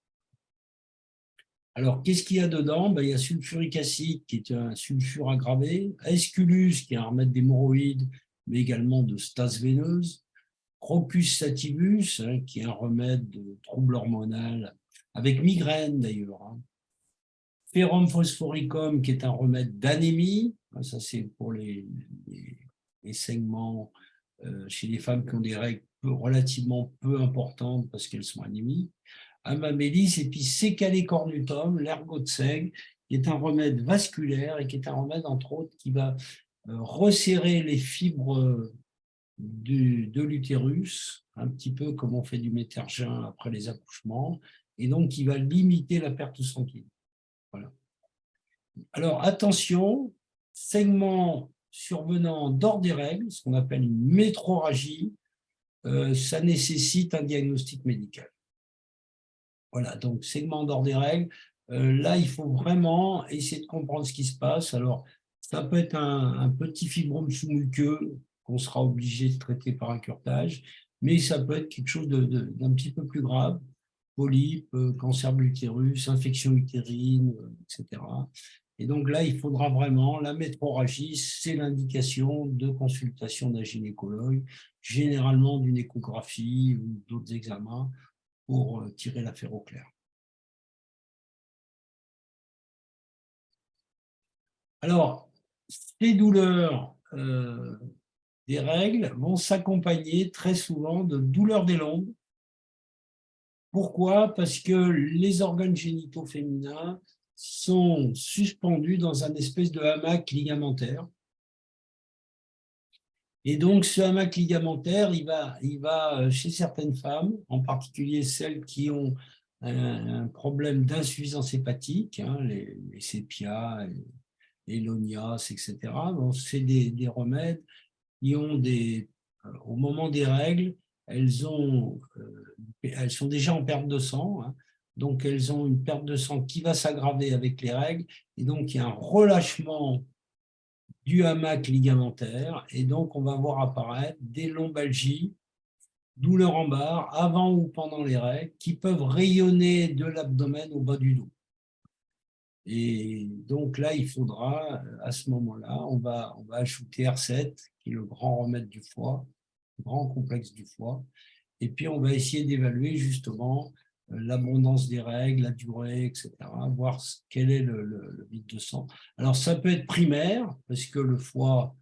Alors, qu'est-ce qu'il y a dedans? Ben, il y a sulfurique acide, qui est un sulfure aggravé, Aesculus, qui est un remède d'hémorroïdes, mais également de stase veineuse, Crocus sativus, hein, qui est un remède de trouble hormonal, avec migraine d'ailleurs, hein. Ferrum phosphoricum, qui est un remède d'anémie, ça c'est pour les saignements chez les femmes qui ont des règles relativement peu importantes parce qu'elles sont anémiques. Amamélis, et puis Sécalé cornutum, l'ergot de seigle, qui est un remède vasculaire et qui est un remède, entre autres, qui va resserrer les fibres de l'utérus, un petit peu comme on fait du métergin après les accouchements, et donc qui va limiter la perte sanguine. Voilà. Alors attention, saignement survenant lors des règles, ce qu'on appelle une métrorragie, ça nécessite un diagnostic médical. Voilà, donc saignement lors des règles, là il faut vraiment essayer de comprendre ce qui se passe. Alors ça peut être un petit fibrome sous-muqueux qu'on sera obligé de traiter par un curetage, mais ça peut être quelque chose d'un petit peu plus grave, polype, cancer de l'utérus, infection utérine, etc. Et donc là, il faudra vraiment, la métrorragie, c'est l'indication de consultation d'un gynécologue, généralement d'une échographie ou d'autres examens pour tirer l'affaire au clair. Alors, ces douleurs des règles vont s'accompagner très souvent de douleurs des lombes. Pourquoi? Parce que les organes génitaux féminins sont suspendus dans un espèce de hamac ligamentaire. Et donc, ce hamac ligamentaire, il va chez certaines femmes, en particulier celles qui ont un problème d'insuffisance hépatique, hein, les sépias, les lonias, etc. C'est des remèdes qui ont au moment des règles, elles sont déjà en perte de sang, hein, donc elles ont une perte de sang qui va s'aggraver avec les règles, et donc il y a un relâchement du hamac ligamentaire, et donc on va voir apparaître des lombalgies, douleurs en barre, avant ou pendant les règles, qui peuvent rayonner de l'abdomen au bas du dos. Et donc là, il faudra, à ce moment-là, on va ajouter R7, qui est le grand remède du foie, le grand complexe du foie, et puis on va essayer d'évaluer justement l'abondance des règles, la durée, etc., voir quel est le vide de sang. Alors ça peut être primaire, parce que le foie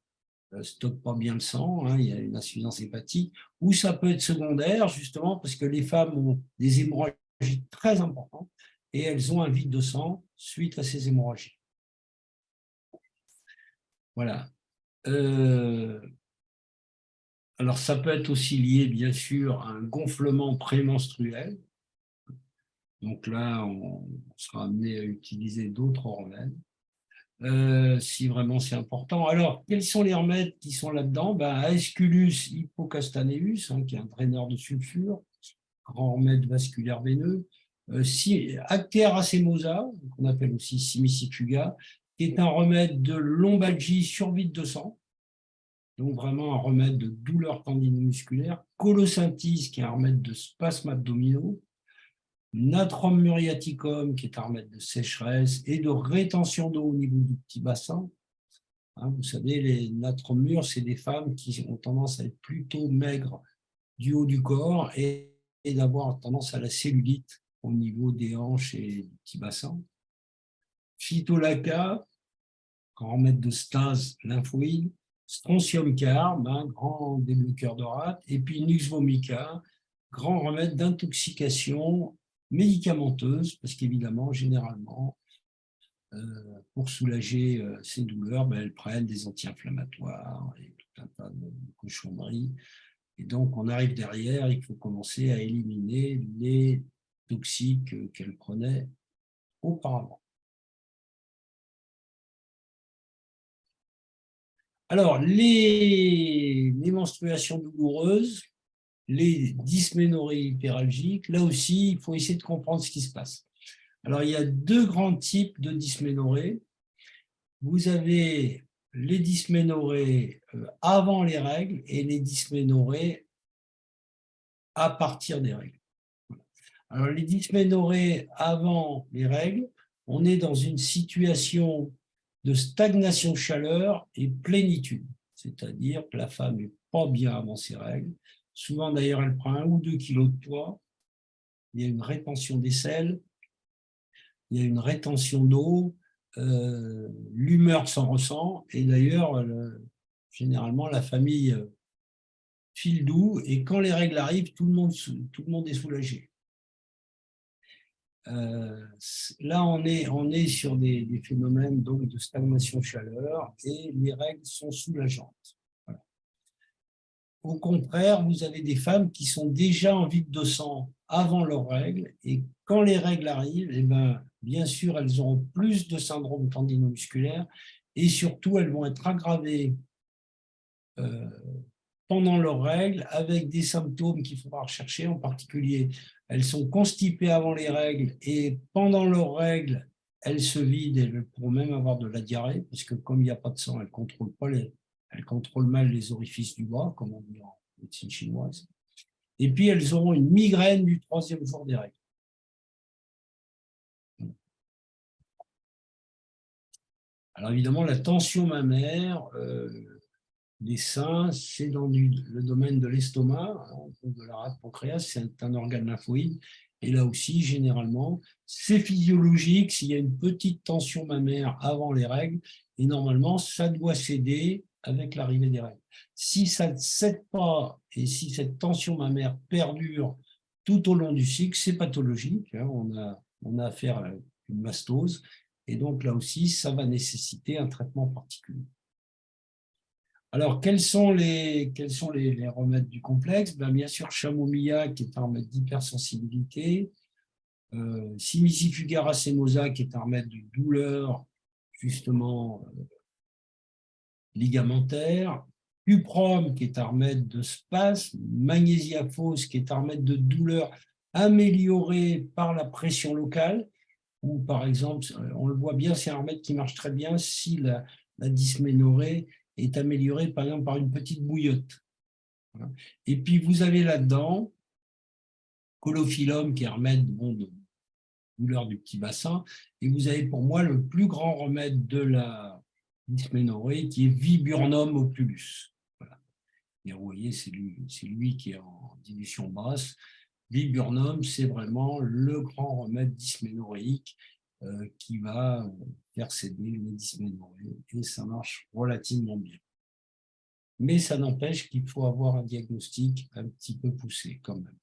ne stocke pas bien le sang, hein, il y a une insuffisance hépatique, ou ça peut être secondaire, justement, parce que les femmes ont des hémorragies très importantes, et elles ont un vide de sang suite à ces hémorragies. Voilà. Alors, ça peut être aussi lié, bien sûr, à un gonflement prémenstruel. Donc là, on sera amené à utiliser d'autres remèdes, si vraiment c'est important. Alors, quels sont les remèdes qui sont là-dedans? Aesculus hypocastaneus, hein, qui est un draineur de sulfure, grand remède vasculaire veineux. Actea racemosa, qu'on appelle aussi simicifuga, qui est un remède de lombalgie sur vide de sang, donc vraiment un remède de douleur tendinomusculaire. Colocynthis, qui est un remède de spasmes abdominaux. Natrum muriaticum, qui est un remède de sécheresse et de rétention d'eau au niveau du petit bassin. Hein, vous savez, les natrum murs, c'est des femmes qui ont tendance à être plutôt maigres du haut du corps et d'avoir tendance à la cellulite au niveau des hanches et du petit bassin. Phytolacca, grand remède de stase lymphoïde. Strontium carb, grand débloqueur de rate. Et puis Nux vomica, grand remède d'intoxication médicamenteuse, parce qu'évidemment, généralement, pour soulager ces douleurs, elles prennent des anti-inflammatoires et tout un tas de cochonneries. Et donc, on arrive derrière, il faut commencer à éliminer les toxiques qu'elle prenait auparavant. Alors, les menstruations douloureuses, les dysménorrhées hyperalgiques, là aussi, il faut essayer de comprendre ce qui se passe. Alors, il y a deux grands types de dysménorrhées. Vous avez les dysménorrhées avant les règles et les dysménorrhées à partir des règles. Alors, les dysménorrhées avant les règles, on est dans une situation de stagnation chaleur et plénitude, c'est-à-dire que la femme n'est pas bien avant ses règles. Souvent, d'ailleurs, elle prend 1 ou 2 kilos de poids. Il y a une rétention des selles, il y a une rétention d'eau, l'humeur s'en ressent, et d'ailleurs, généralement, la famille file doux, et quand les règles arrivent, tout le monde est soulagé. Là, on est sur des phénomènes donc, de stagnation-chaleur et les règles sont soulageantes. Voilà. Au contraire, vous avez des femmes qui sont déjà en vide de sang avant leurs règles et quand les règles arrivent, eh ben, bien sûr, elles auront plus de syndrome tendinomusculaire et surtout, elles vont être aggravées pendant leurs règles avec des symptômes qu'il faudra rechercher, en particulier, elles sont constipées avant les règles et pendant leurs règles, elles se vident et elles pourront même avoir de la diarrhée parce que comme il n'y a pas de sang, elles contrôlent mal les orifices du bras, comme on dit en médecine chinoise. Et puis, elles auront une migraine du 3e jour des règles. Alors évidemment, la tension mammaire, les seins, c'est dans le domaine de l'estomac, de la rate pancréas, c'est un organe lymphoïde. Et là aussi, généralement, c'est physiologique s'il y a une petite tension mammaire avant les règles. Et normalement, ça doit céder avec l'arrivée des règles. Si ça ne cède pas et si cette tension mammaire perdure tout au long du cycle, c'est pathologique. On a affaire à une mastose. Et donc là aussi, ça va nécessiter un traitement particulier. Alors, quels sont les remèdes du complexe? Bien sûr, Chamomilla, qui est un remède d'hypersensibilité, Simicifugara semosa, qui est un remède de douleur, justement, ligamentaire, Cuprom, qui est un remède de spasme, Magnésia Phos, qui est un remède de douleur amélioré par la pression locale, ou par exemple, on le voit bien, c'est un remède qui marche très bien si la dysménorrhée est améliorée, par exemple, par une petite bouillotte. Et puis, vous avez là-dedans Colophyllum, qui est un remède de douleur du petit bassin, et vous avez pour moi le plus grand remède de la dysménorrhée, qui est Viburnum opulus. Voilà. Et vous voyez, c'est lui qui est en dilution basse. Viburnum, c'est vraiment le grand remède dysménorrhéique qui va faire céder les dysménorrhées, et ça marche relativement bien. Mais ça n'empêche qu'il faut avoir un diagnostic un petit peu poussé quand même.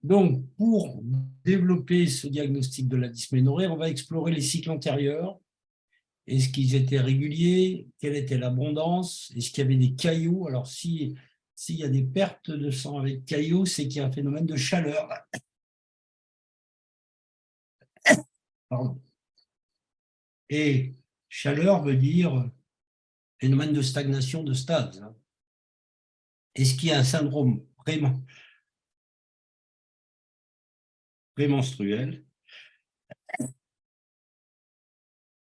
Donc, pour développer ce diagnostic de la dysménorrhée, on va explorer les cycles antérieurs. Est-ce qu'ils étaient réguliers? Quelle était l'abondance? Est-ce qu'il y avait des caillots? Alors, s'il y a des pertes de sang avec caillots, c'est qu'il y a un phénomène de chaleur. Pardon. Et chaleur veut dire phénomène de stagnation de stase. Est-ce qu'il y a un syndrome prémenstruel?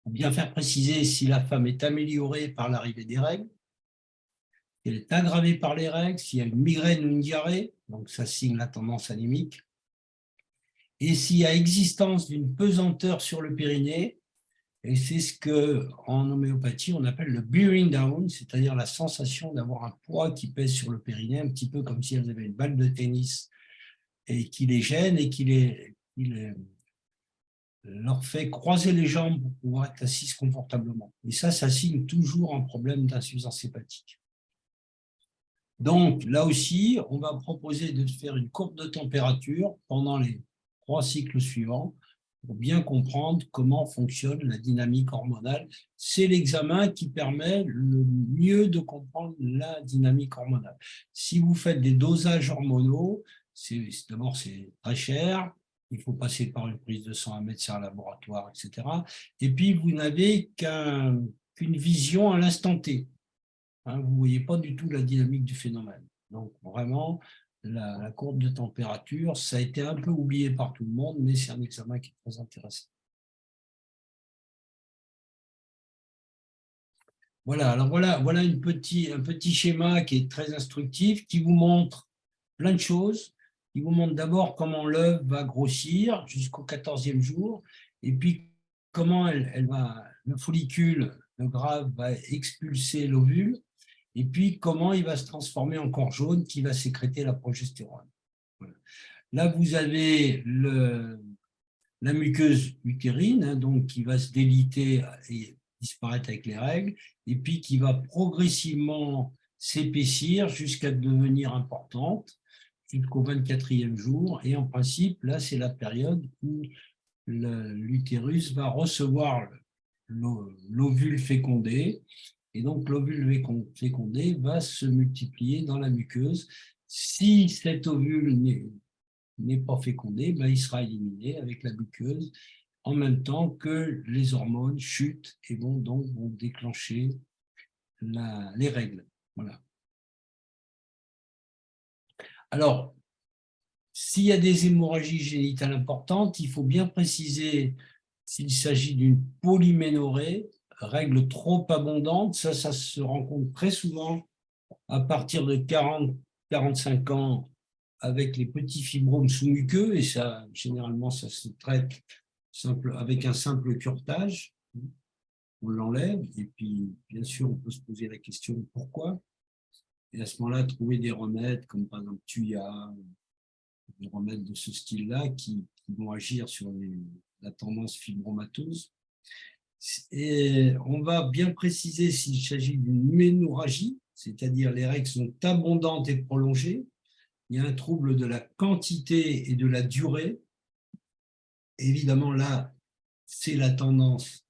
Pour bien faire préciser si la femme est améliorée par l'arrivée des règles, qu'elle est aggravée par les règles, s'il y a une migraine ou une diarrhée, donc ça signe la tendance anémique, et s'il y a existence d'une pesanteur sur le périnée, et c'est ce qu'en homéopathie on appelle le bearing down, c'est-à-dire la sensation d'avoir un poids qui pèse sur le périnée, un petit peu comme si elles avaient une balle de tennis et qui les gêne et qui leur fait croiser les jambes pour pouvoir être assises confortablement. Et ça signe toujours un problème d'insuffisance hépatique. Donc, là aussi, on va proposer de faire une courbe de température pendant les 3 cycles suivants pour bien comprendre comment fonctionne la dynamique hormonale. C'est l'examen qui permet le mieux de comprendre la dynamique hormonale. Si vous faites des dosages hormonaux, d'abord, c'est très cher. Il faut passer par une prise de sang, un médecin laboratoire, etc. Et puis, vous n'avez qu'une vision à l'instant T. Vous ne voyez pas du tout la dynamique du phénomène. Donc, vraiment, la courbe de température, ça a été un peu oublié par tout le monde, mais c'est un examen qui est très intéressant. Voilà, alors voilà un petit schéma qui est très instructif, qui vous montre plein de choses, qui vous montre d'abord comment l'œuf va grossir jusqu'au 14e jour, et puis comment le follicule, le grave, va expulser l'ovule, et puis comment il va se transformer en corps jaune qui va sécréter la progestérone. Voilà. Là, vous avez la muqueuse utérine, donc qui va se déliter et disparaître avec les règles, et puis qui va progressivement s'épaissir jusqu'à devenir importante. jusqu'au 24e jour. Et en principe, là, c'est la période où l'utérus va recevoir l'ovule fécondé. Et donc, l'ovule fécondé va se multiplier dans la muqueuse. Si cet ovule n'est pas fécondé, ben, il sera éliminé avec la muqueuse en même temps que les hormones chutent et vont déclencher les règles. Voilà. Alors, s'il y a des hémorragies génitales importantes, il faut bien préciser s'il s'agit d'une polyménorrhée, règle trop abondante. Ça se rencontre très souvent à partir de 40-45 ans avec les petits fibromes sous-muqueux, et ça, généralement, ça se traite avec un simple curetage. On l'enlève, et puis, bien sûr, on peut se poser la question pourquoi. Et à ce moment-là, trouver des remèdes, comme par exemple Tuya, des remèdes de ce style-là, qui vont agir sur la tendance fibromateuse. Et on va bien préciser s'il s'agit d'une ménorrhagie, c'est-à-dire les règles sont abondantes et prolongées. Il y a un trouble de la quantité et de la durée. Évidemment, là, c'est la tendance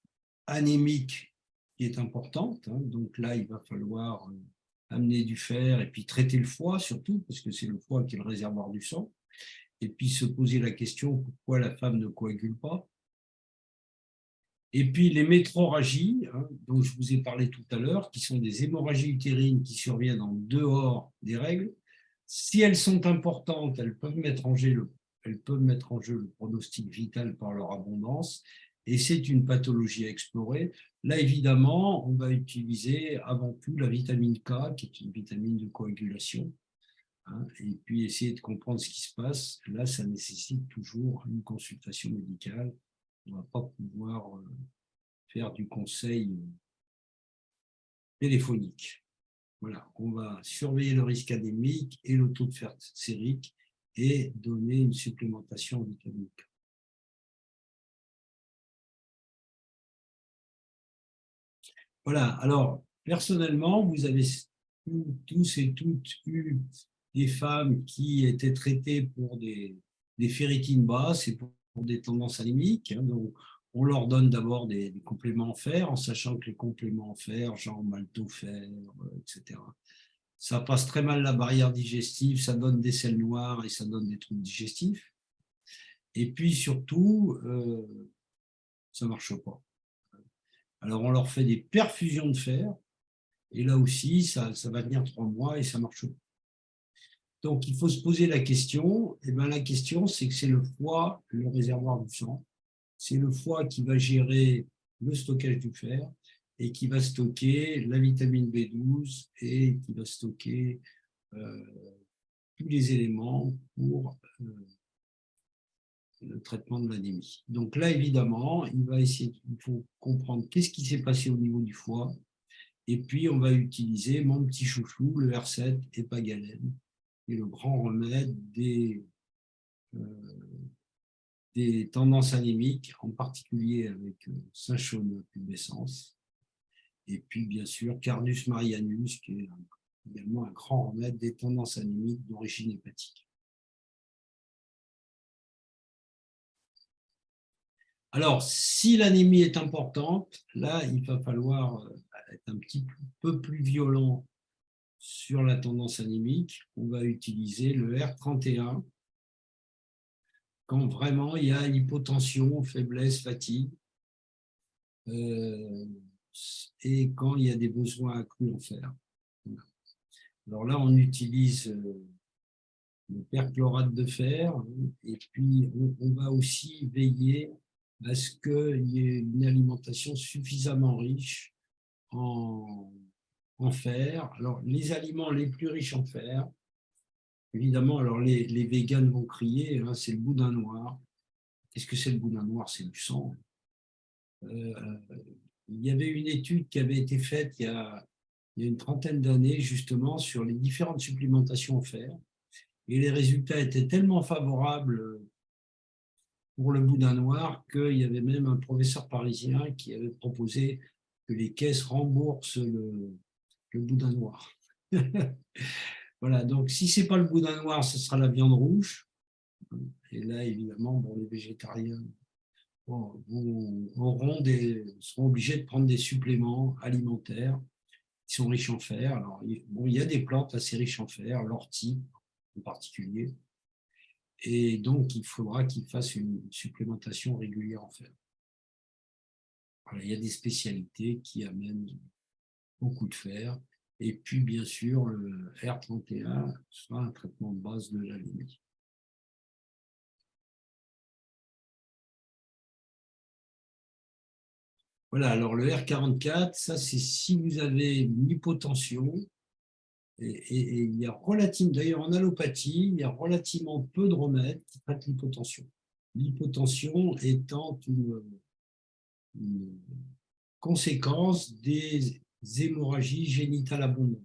anémique qui est importante. Donc là, il va falloir amener du fer et puis traiter le foie surtout, parce que c'est le foie qui est le réservoir du sang. Et puis se poser la question pourquoi la femme ne coagule pas. Et puis les métrorragies, dont je vous ai parlé tout à l'heure, qui sont des hémorragies utérines qui surviennent en dehors des règles. Si elles sont importantes, elles peuvent mettre en jeu le pronostic vital par leur abondance, et c'est une pathologie à explorer. Là, évidemment, on va utiliser avant tout la vitamine K, qui est une vitamine de coagulation, et puis essayer de comprendre ce qui se passe. Là, ça nécessite toujours une consultation médicale. On ne va pas pouvoir faire du conseil téléphonique. Voilà, on va surveiller le risque anémique et le taux de fer sérique et donner une supplémentation en vitamine K. Voilà, alors personnellement, vous avez tous et toutes eu des femmes qui étaient traitées pour des ferritines basses et pour des tendances anémiques. Donc, on leur donne d'abord des compléments en fer, en sachant que les compléments en fer, genre maltofer, etc., ça passe très mal la barrière digestive, ça donne des selles noires et ça donne des troubles digestifs. Et puis surtout, ça ne marche pas. Alors on leur fait des perfusions de fer, et là aussi, ça va tenir 3 mois et ça ne marche pas. Donc il faut se poser la question, et bien la question c'est que c'est le foie, le réservoir du sang, c'est le foie qui va gérer le stockage du fer et qui va stocker la vitamine B12 et qui va stocker tous les éléments pour le traitement de l'anémie. Donc là, évidemment, il faut comprendre qu'est-ce qui s'est passé au niveau du foie, et puis on va utiliser mon petit chouchou, le R7 et Pagalène, et le grand remède des tendances anémiques, en particulier avec Saint-Chaume pubescens, et puis bien sûr Carnus marianus, qui est également un grand remède des tendances anémiques d'origine hépatique. Alors, si l'anémie est importante, là, il va falloir être un petit peu plus violent sur la tendance anémique. On va utiliser le R31 quand vraiment il y a hypotension, faiblesse, fatigue, et quand il y a des besoins accrus en fer. Alors là, on utilise le perchlorate de fer, et puis on va aussi veiller à ce qu'il y ait une alimentation suffisamment riche en fer. Alors, les aliments les plus riches en fer, évidemment, alors les véganes vont crier, c'est le boudin noir. Qu'est-ce que c'est le boudin noir? C'est du sang. Il y avait une étude qui avait été faite il y a une trentaine d'années, justement, sur les différentes supplémentations en fer. Et les résultats étaient tellement favorables pour le boudin noir qu'il y avait même un professeur parisien qui avait proposé que les caisses remboursent le boudin noir. Voilà, donc si ce n'est pas le boudin noir, ce sera la viande rouge. Et là, évidemment, bon, les végétariens seront obligés de prendre des suppléments alimentaires qui sont riches en fer. Alors, bon, il y a des plantes assez riches en fer, l'ortie en particulier. Et donc, il faudra qu'ils fassent une supplémentation régulière en fer. Voilà, il y a des spécialités qui amènent beaucoup de fer. Et puis, bien sûr, le R31 sera un traitement de base de l'anémie. Voilà, alors le R44, ça c'est si vous avez une hypotension, et il y a relativement, d'ailleurs en allopathie, il y a relativement peu de remèdes qui traitent l'hypotension. L'hypotension étant une conséquence des hémorragies génitales abondantes.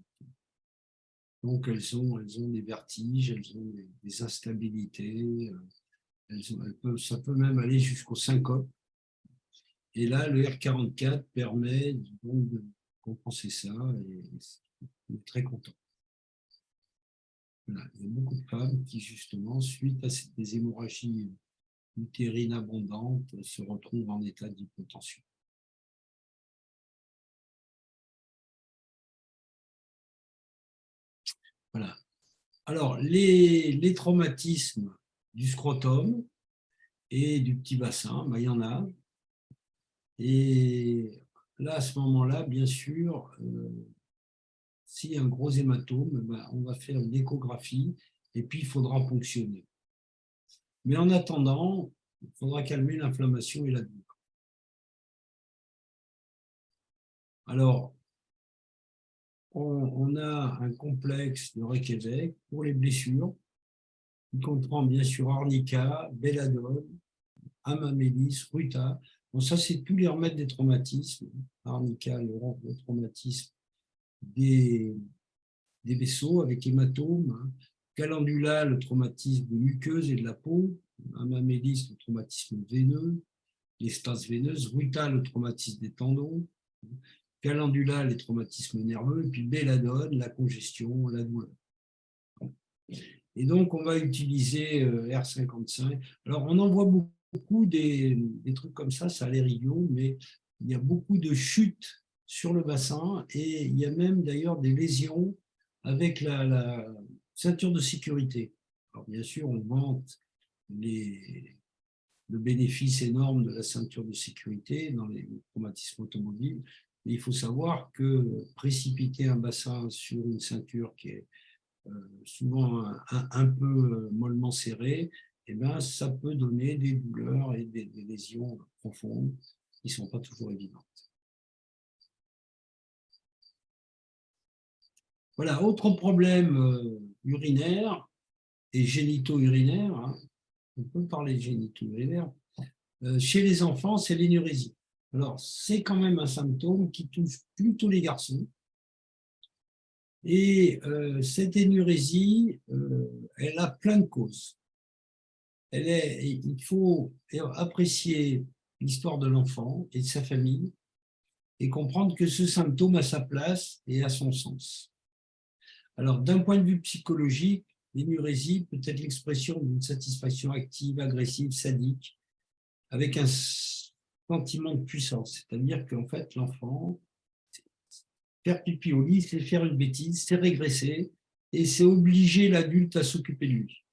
Donc elles ont des vertiges, elles ont des instabilités, ça peut même aller jusqu'au syncope. Et là, le R44 permet donc de compenser ça et on est très content. Voilà. Il y a beaucoup de femmes qui, justement, suite à des hémorragies utérines abondantes, se retrouvent en état d'hypotension. Voilà. Alors, les traumatismes du scrotum et du petit bassin, ben, il y en a. Et là, à ce moment-là, bien sûr, s'il y a un gros hématome, ben, on va faire une échographie et puis il faudra ponctionner. Mais en attendant, il faudra calmer l'inflammation et la douleur. Alors, on a un complexe de Reykjavik pour les blessures, qui comprend bien sûr arnica, belladone, amamélis, ruta. Bon, ça, c'est tous les remèdes des traumatismes. Arnica, le traumatisme des vaisseaux avec hématome, calendula, le traumatisme de muqueuse et de la peau, amamélis, le traumatisme veineux, les stases veineuses, ruta, le traumatisme des tendons, calendula, les traumatismes nerveux, et puis belladone, la congestion, la douleur. Et donc, on va utiliser R55. Alors, on en voit beaucoup des trucs comme ça a l'air idiot, mais il y a beaucoup de chutes sur le bassin et il y a même d'ailleurs des lésions avec la ceinture de sécurité. Alors, bien sûr, on vante le bénéfice énorme de la ceinture de sécurité dans les traumatismes automobiles, mais il faut savoir que précipiter un bassin sur une ceinture qui est souvent un peu mollement serré, eh ben, ça peut donner des douleurs et des lésions profondes qui ne sont pas toujours évidentes. Voilà, autre problème urinaire et génito-urinaire, hein. On peut parler de génito-urinaire. Chez les enfants, c'est l'énurésie. Alors, c'est quand même un symptôme qui touche plutôt les garçons. Et cette énurésie, elle a plein de causes. Il faut apprécier l'histoire de l'enfant et de sa famille et comprendre que ce symptôme a sa place et a son sens. Alors, d'un point de vue psychologique, l'énurésie peut être l'expression d'une satisfaction active, agressive, sadique, avec un sentiment de puissance. C'est-à-dire qu'en fait, l'enfant, faire pipi au lit, c'est faire une bêtise, c'est régresser, et c'est obliger l'adulte à s'occuper de lui.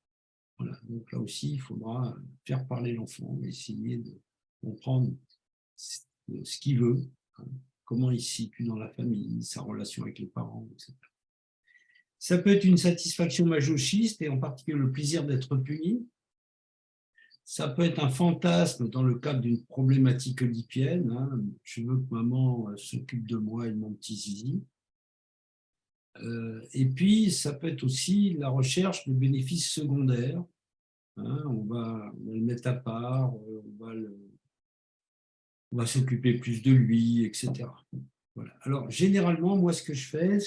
Voilà. Donc là aussi, il faudra faire parler l'enfant, essayer de comprendre ce qu'il veut, hein, comment il se situe dans la famille, sa relation avec les parents, etc. Ça peut être une satisfaction masochiste, et en particulier le plaisir d'être puni. Ça peut être un fantasme dans le cadre d'une problématique oedipienne, hein. Je veux que maman s'occupe de moi et de mon petit zizi. Et puis, ça peut être aussi la recherche de bénéfices secondaires. Hein, on va le mettre à part, on va s'occuper plus de lui, etc. Voilà. Alors, généralement, moi, ce que je fais,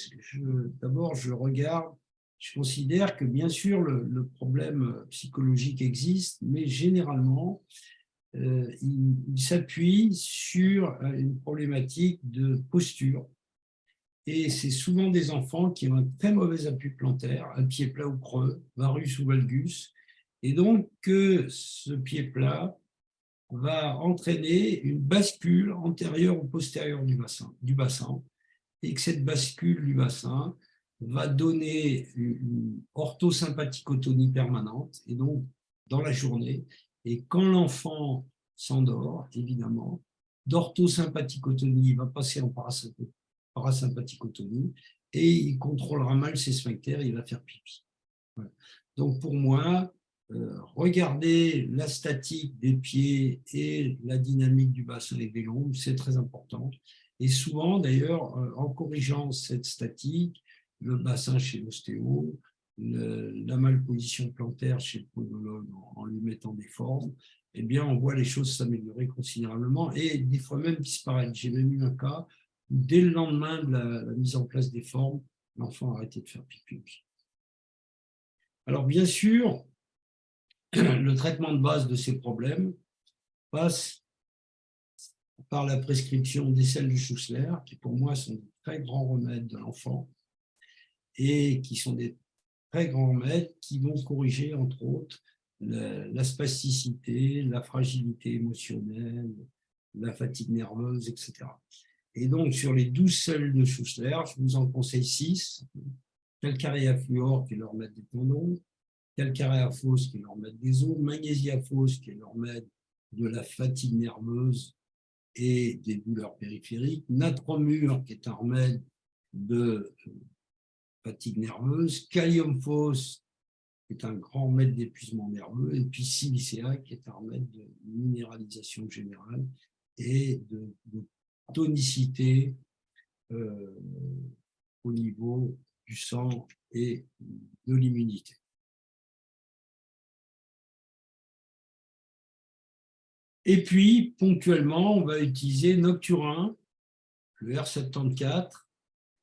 d'abord, je regarde, je considère que, bien sûr, le problème psychologique existe, mais généralement, il s'appuie sur une problématique de posture Et c'est souvent des enfants qui ont un très mauvais appui plantaire, un pied plat ou creux, varus ou valgus. Et donc, ce pied plat va entraîner une bascule antérieure ou postérieure du bassin, et que cette bascule du bassin va donner une orthosympathicotonie permanente, et donc dans la journée, et quand l'enfant s'endort, évidemment, d'orthosympathicotonie, il va passer en parasympathicotonie, et il contrôlera mal ses sphincters, il va faire pipi. Voilà. Donc pour moi, regarder la statique des pieds et la dynamique du bassin et des lombes, c'est très important. Et souvent, d'ailleurs, en corrigeant cette statique, le bassin chez l'ostéo, la malposition plantaire chez le podologue en lui mettant des formes, eh bien, on voit les choses s'améliorer considérablement et des fois même disparaître. J'ai même eu un cas où, dès le lendemain de la mise en place des formes, l'enfant a arrêté de faire pipi. Alors, bien sûr, le traitement de base de ces problèmes passe par la prescription des sels de Schussler, qui pour moi sont des très grands remèdes de l'enfant et qui sont des très grands remèdes qui vont corriger, entre autres, la spasticité, la fragilité émotionnelle, la fatigue nerveuse, etc. Et donc, sur les 12 sels de Schussler, je vous en conseille 6. Calcarea fluor, qui est le remède des tendons, calcarea phos, qui est le remède des os, magnésia phos, qui est le remède de la fatigue nerveuse et des douleurs périphériques, natromure, qui est un remède de fatigue nerveuse, kalium phos, qui est un grand remède d'épuisement nerveux, et puis silicea, qui est un remède de minéralisation générale et de tonicité au niveau du sang et de l'immunité. Et puis, ponctuellement, on va utiliser Nocturin, le R74,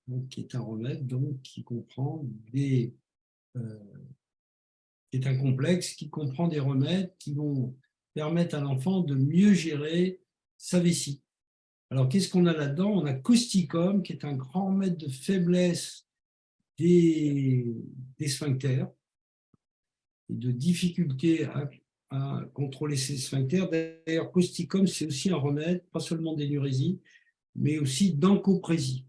donc, qui est un remède donc, qui comprend qui est un complexe qui comprend des remèdes qui vont permettre à l'enfant de mieux gérer sa vessie. Alors, qu'est-ce qu'on a là-dedans? On a Causticum, qui est un grand remède de faiblesse des sphincters et de difficulté à contrôler ces sphincters. D'ailleurs, Causticum, c'est aussi un remède, pas seulement d'énurésie, mais aussi d'encoprésie,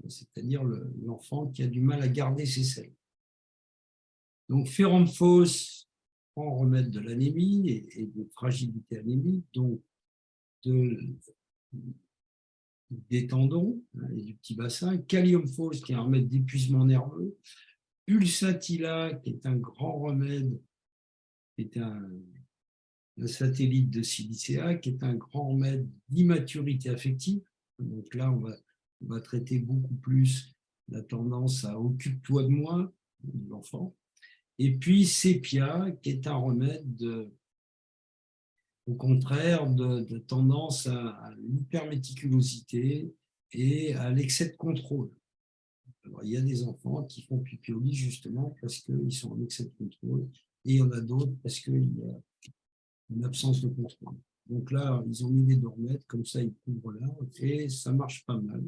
c'est-à-dire l'enfant qui a du mal à garder ses selles. Donc, ferrum phos, en remède de l'anémie et de fragilité anémique, donc des tendons et du petit bassin, kalium phos, qui est un remède d'épuisement nerveux, pulsatilla, qui est un grand remède, qui est un satellite de silicea, qui est un grand remède d'immaturité affective. Donc là, on va traiter beaucoup plus la tendance à occupe-toi de moi de l'enfant. Et puis Sepia, qui est un remède au contraire de tendance à l'hyperméticulosité et à l'excès de contrôle. Alors, il y a des enfants qui font pipi au lit justement parce qu'ils sont en excès de contrôle et il y en a d'autres parce qu'il y a une absence de contrôle. Donc là, ils ont mis des dormettes, comme ça ils couvrent là et ça marche pas mal.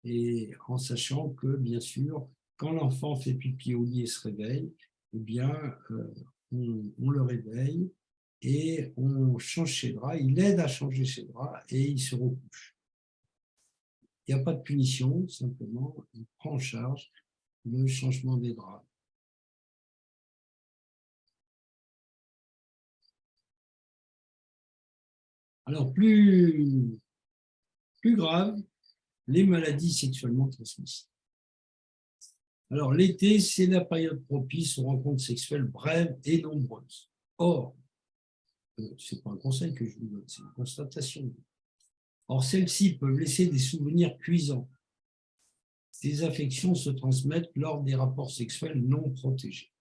Et en sachant que, bien sûr, quand l'enfant fait pipi au lit et se réveille, eh bien, on le réveille et on change ses draps, il aide à changer ses draps et il se recouche. Il n'y a pas de punition, simplement, il prend en charge le changement des draps. Alors, plus grave, les maladies sexuellement transmissibles. Alors, l'été, c'est la période propice aux rencontres sexuelles brèves et nombreuses. Or, ce n'est pas un conseil que je vous donne, c'est une constatation. Or, celles-ci peuvent laisser des souvenirs cuisants. Ces affections se transmettent lors des rapports sexuels non protégés.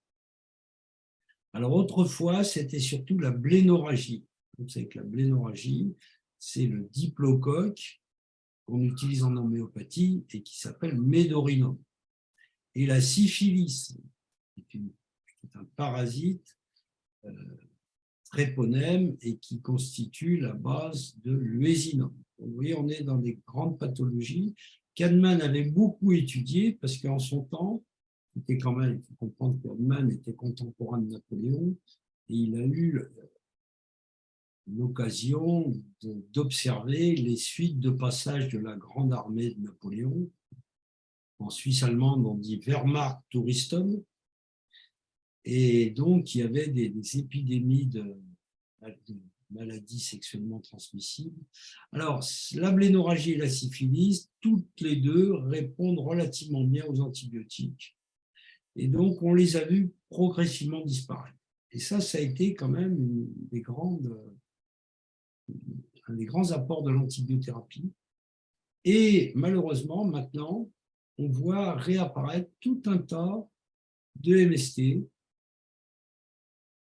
Alors, autrefois, c'était surtout la blénorragie. Vous savez que la blénorragie, c'est le diplocoque qu'on utilise en homéopathie et qui s'appelle médorinum. Et la syphilis, qui est un parasite tréponème et qui constitue la base de l'uésinum. Vous voyez, on est dans des grandes pathologies Kahneman avait beaucoup étudié parce qu'en son temps, il faut comprendre que Kahneman était contemporain de Napoléon et il a eu l'occasion d'observer les suites de passage de la grande armée de Napoléon. En Suisse allemande, on dit Wehrmacht Touristum. Et donc, il y avait des épidémies de maladies sexuellement transmissibles. Alors, la blénorragie et la syphilis, toutes les deux répondent relativement bien aux antibiotiques. Et donc, on les a vues progressivement disparaître. Et ça a été quand même un des grands apports de l'antibiothérapie. Et malheureusement, maintenant, on voit réapparaître tout un tas de MST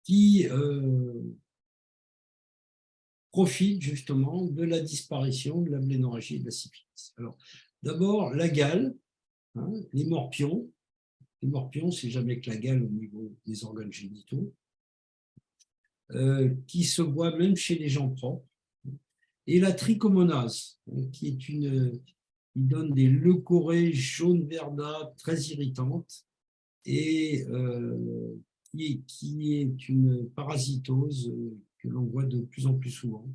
qui profitent justement de la disparition de la blénorragie et de la syphilis. Alors, d'abord, la gale, hein, les morpions. Les morpions, c'est jamais que la gale au niveau des organes génitaux, qui se voit même chez les gens propres. Et la trichomonase, qui donne des leucorrhées jaune-verdâtres très irritantes et qui est une parasitose que l'on voit de plus en plus souvent.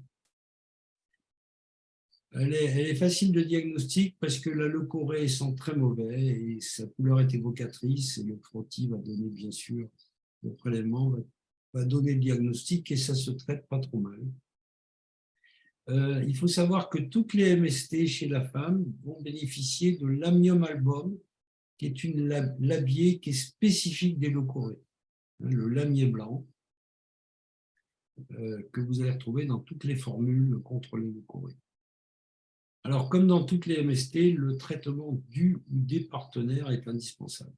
Elle est facile de diagnostic parce que la leucorrhée sent très mauvais et sa couleur est évocatrice et le frottis va donner bien sûr, le prélèvement va donner le diagnostic et ça se traite pas trop mal. Il faut savoir que toutes les MST chez la femme vont bénéficier de l'amnium album, qui est une labier qui est spécifique des leucorrhées. Le lamier blanc, que vous allez retrouver dans toutes les formules contre les leucorrhées. Alors, comme dans toutes les MST, le traitement du ou des partenaires est indispensable.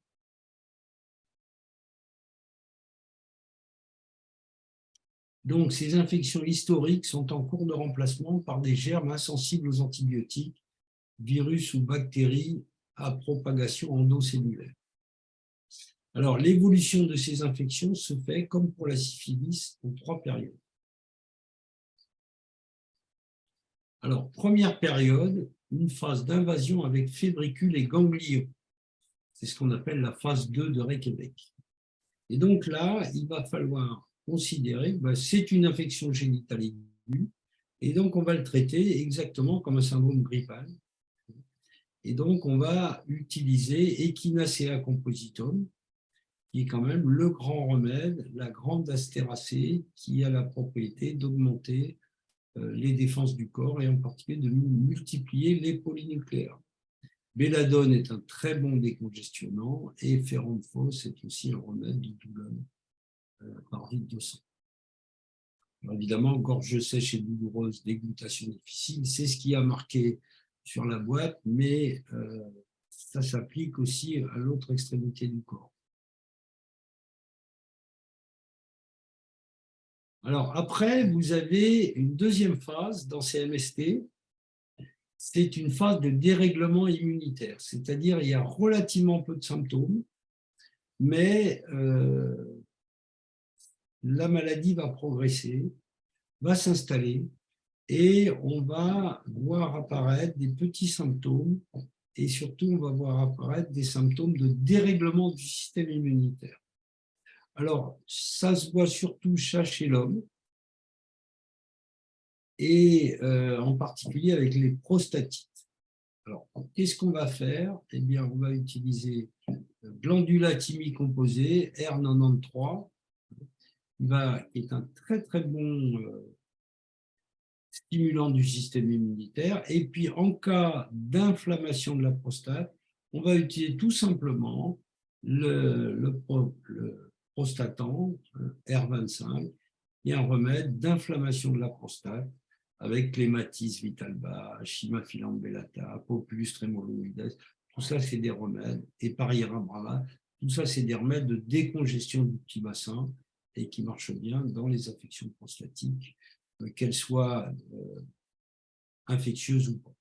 Donc, ces infections historiques sont en cours de remplacement par des germes insensibles aux antibiotiques, virus ou bactéries à propagation endocellulaire. Alors, l'évolution de ces infections se fait, comme pour la syphilis, en 3 périodes. Alors, première période, une phase d'invasion avec fébricules et ganglions. C'est ce qu'on appelle la phase 2 de Reykjavik. Et donc là, il va falloir considérer que c'est une infection génitale aiguë, et donc on va le traiter exactement comme un syndrome grippal. Et donc on va utiliser Echinacea compositum, qui est quand même le grand remède, la grande astéracée, qui a la propriété d'augmenter les défenses du corps et en particulier de multiplier les polynucléaires. Belladone est un très bon décongestionnant et Ferramphos est aussi un remède de douleur par litre de sang. Alors évidemment, gorge sèche et douloureuse, déglutation difficile, c'est ce qui a marqué sur la boîte, mais ça s'applique aussi à l'autre extrémité du corps. Alors après, vous avez une deuxième phase dans ces MST, c'est une phase de dérèglement immunitaire, c'est-à-dire il y a relativement peu de symptômes, mais la maladie va progresser, va s'installer et on va voir apparaître des petits symptômes et surtout on va voir apparaître des symptômes de dérèglement du système immunitaire. Alors, ça se voit surtout chez l'homme et en particulier avec les prostatites. Alors, qu'est-ce qu'on va faire? Eh bien, on va utiliser glandula thymicomposé, R93, qui est un très très bon stimulant du système immunitaire. Et puis, en cas d'inflammation de la prostate, on va utiliser tout simplement le Prostatant, R25, qui est un remède d'inflammation de la prostate avec clématis vitalba, chimafilant bellata, populus tremoloides. Tout ça, c'est des remèdes. Et Pariera brava, tout ça, c'est des remèdes de décongestion du petit bassin et qui marchent bien dans les affections prostatiques, qu'elles soient infectieuses ou pas.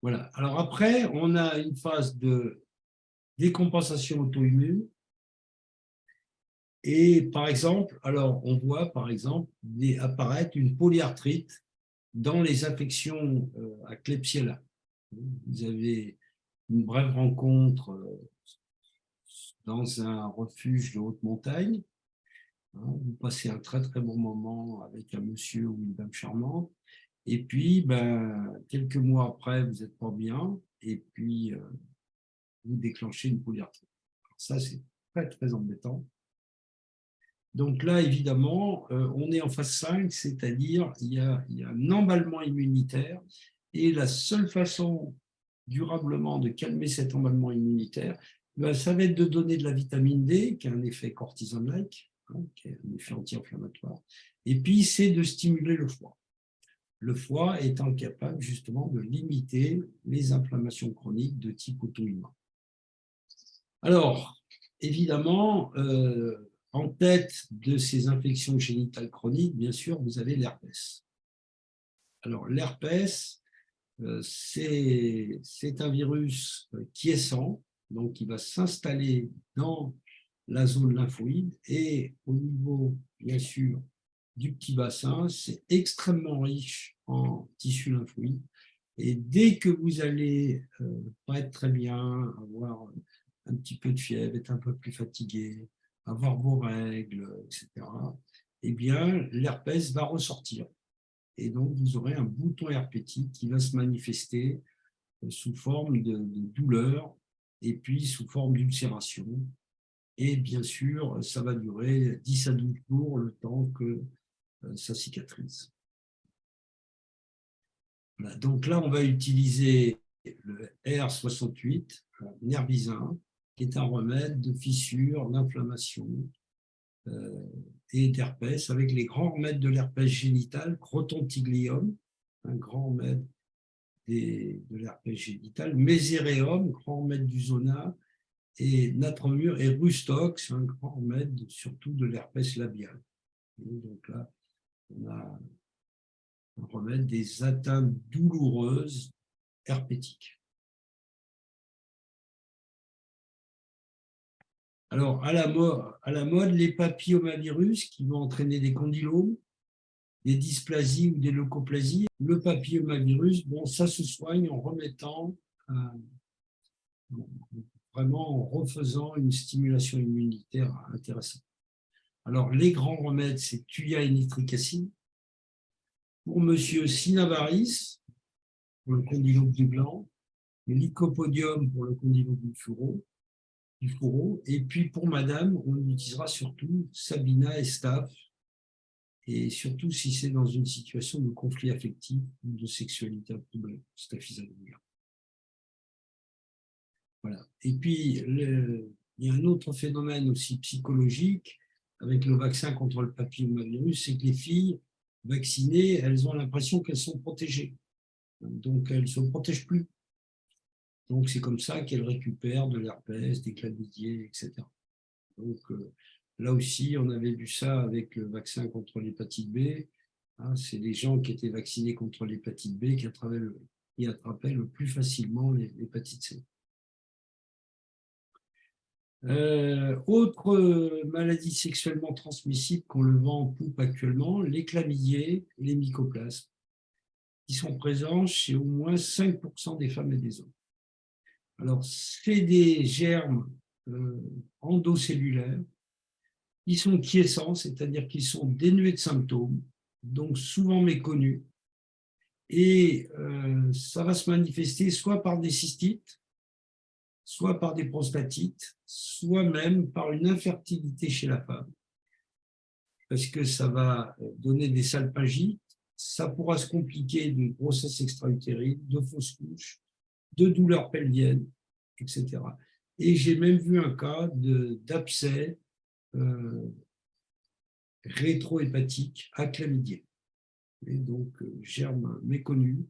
Voilà. Alors après, on a une phase de décompensation auto-immune. Et par exemple, alors on voit par exemple apparaître une polyarthrite dans les infections à Klebsiella. Vous avez une brève rencontre dans un refuge de haute montagne. Vous passez un très très bon moment avec un monsieur ou une dame charmante. Et puis, quelques mois après, vous n'êtes pas bien. Et puis, vous déclenchez une polyarthrite. Ça, c'est très très embêtant. Donc là, évidemment, on est en phase 5, c'est-à-dire il y a un emballement immunitaire. Et la seule façon durablement de calmer cet emballement immunitaire, ça va être de donner de la vitamine D, qui a un effet cortisone-like, qui a un effet anti-inflammatoire. Et puis, c'est de stimuler le foie. Le foie étant capable justement de limiter les inflammations chroniques de type auto-immun. Alors, évidemment, en tête de ces infections génitales chroniques, bien sûr, vous avez l'herpès. Alors, l'herpès, c'est un virus quiescent, donc qui va s'installer dans la zone lymphoïde et au niveau, bien sûr, du petit bassin, c'est extrêmement riche en tissu lymphoïde. Et dès que vous allez pas être très bien, avoir un petit peu de fièvre, être un peu plus fatigué, avoir vos règles, etc., eh bien, l'herpès va ressortir. Et donc, vous aurez un bouton herpétique qui va se manifester sous forme de douleur et puis sous forme d'ulcération. Et bien sûr, ça va durer 10 à 12 jours le temps que ça cicatrise. Voilà. Donc là, on va utiliser le R68, Nerbisin, qui est un remède de fissure, d'inflammation et d'herpès, avec les grands remèdes de l'herpès génital, Crotontiglium, un grand remède de l'herpès génital, Mesereum, grand remède du zona, et Natromur et Rustox, un grand remède surtout de l'herpès labial. Et donc là, on a un remède des atteintes douloureuses herpétiques. Alors, à la mode, les papillomavirus qui vont entraîner des condylomes, des dysplasies ou des leucoplasies. Le papillomavirus, bon, ça se soigne en remettant, vraiment en refaisant une stimulation immunitaire intéressante. Alors, les grands remèdes, c'est Thuya et nitric acide. Pour monsieur Cinnabaris, pour le condylome du gland, le Lycopodium pour le condylome du fourreau, et puis pour madame, on utilisera surtout Sabina et Staph, et surtout si c'est dans une situation de conflit affectif ou de sexualité improuvée, staphysagoulia. Voilà. Et puis, il y a un autre phénomène aussi psychologique avec le vaccin contre le papillomavirus, c'est que les filles vaccinées, elles ont l'impression qu'elles sont protégées. Donc, elles ne se protègent plus. Donc, c'est comme ça qu'elles récupèrent de l'herpès, des chlamydiés, etc. Donc, là aussi, on avait vu ça avec le vaccin contre l'hépatite B. C'est les gens qui étaient vaccinés contre l'hépatite B qui attrapaient le plus facilement l'hépatite C. Autre maladie sexuellement transmissible qu'on le vend en poupe actuellement, les chlamydiés et les mycoplasmes, qui sont présents chez au moins 5% des femmes et des hommes. Alors, c'est des germes endocellulaires qui sont quiescents, c'est-à-dire qu'ils sont dénués de symptômes, donc souvent méconnus, et ça va se manifester soit par des cystites, soit par des prostatites, soit même par une infertilité chez la femme, parce que ça va donner des salpingites, ça pourra se compliquer de grossesse extra-utérine, de fausses couches, de douleurs pelviennes, etc. Et j'ai même vu un cas d'abcès rétrohépatique à chlamydier, et donc germe méconnu.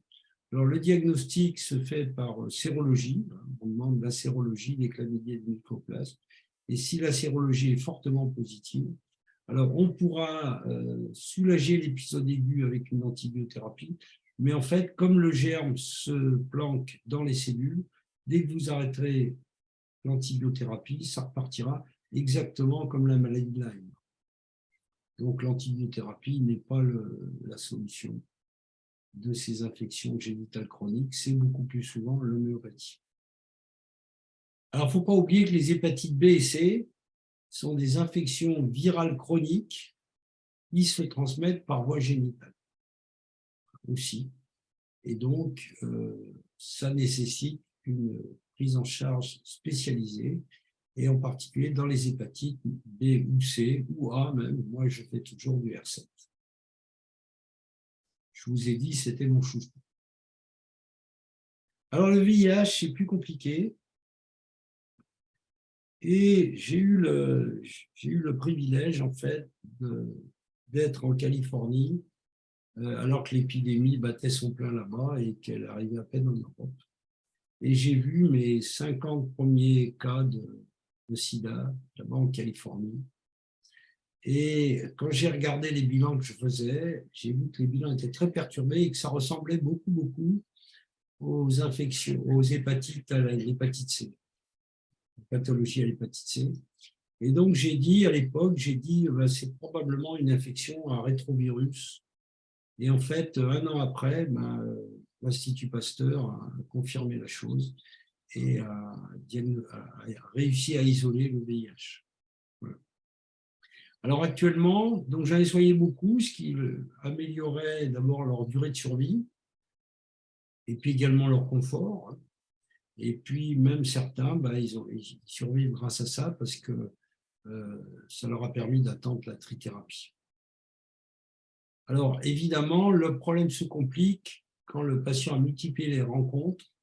Alors, le diagnostic se fait par sérologie. On demande la sérologie des chlamydiés et des mycoplasmes. Et si la sérologie est fortement positive, alors on pourra soulager l'épisode aigu avec une antibiothérapie. Mais en fait, comme le germe se planque dans les cellules, dès que vous arrêterez l'antibiothérapie, ça repartira exactement comme la maladie de Lyme. Donc, l'antibiothérapie n'est pas la solution. de ces infections génitales chroniques, c'est beaucoup plus souvent l'homéopathie. Alors, il ne faut pas oublier que les hépatites B et C sont des infections virales chroniques qui se transmettent par voie génitale aussi. Et donc, ça nécessite une prise en charge spécialisée, et en particulier dans les hépatites B ou C ou A même. Moi, je fais toujours du R7. Je vous ai dit, c'était mon chouchou. Alors, le VIH, c'est plus compliqué. Et j'ai eu le privilège, en fait, d'être en Californie, alors que l'épidémie battait son plein là-bas et qu'elle arrivait à peine en Europe. Et j'ai vu mes 50 premiers cas de sida, là-bas en Californie. Et quand j'ai regardé les bilans que je faisais, j'ai vu que les bilans étaient très perturbés et que ça ressemblait beaucoup, beaucoup aux infections, aux hépatites, à l'hépatite C, pathologie à l'hépatite C. Et donc, j'ai dit, à l'époque, c'est probablement une infection à rétrovirus. Et en fait, un an après, l'Institut Pasteur a confirmé la chose et a réussi à isoler le VIH. Voilà. Alors actuellement, donc j'en ai soigné beaucoup, ce qui améliorait d'abord leur durée de survie et puis également leur confort. Et puis même certains, ils survivent grâce à ça parce que ça leur a permis d'attendre la trithérapie. Alors évidemment, le problème se complique quand le patient a multiplié les rencontres,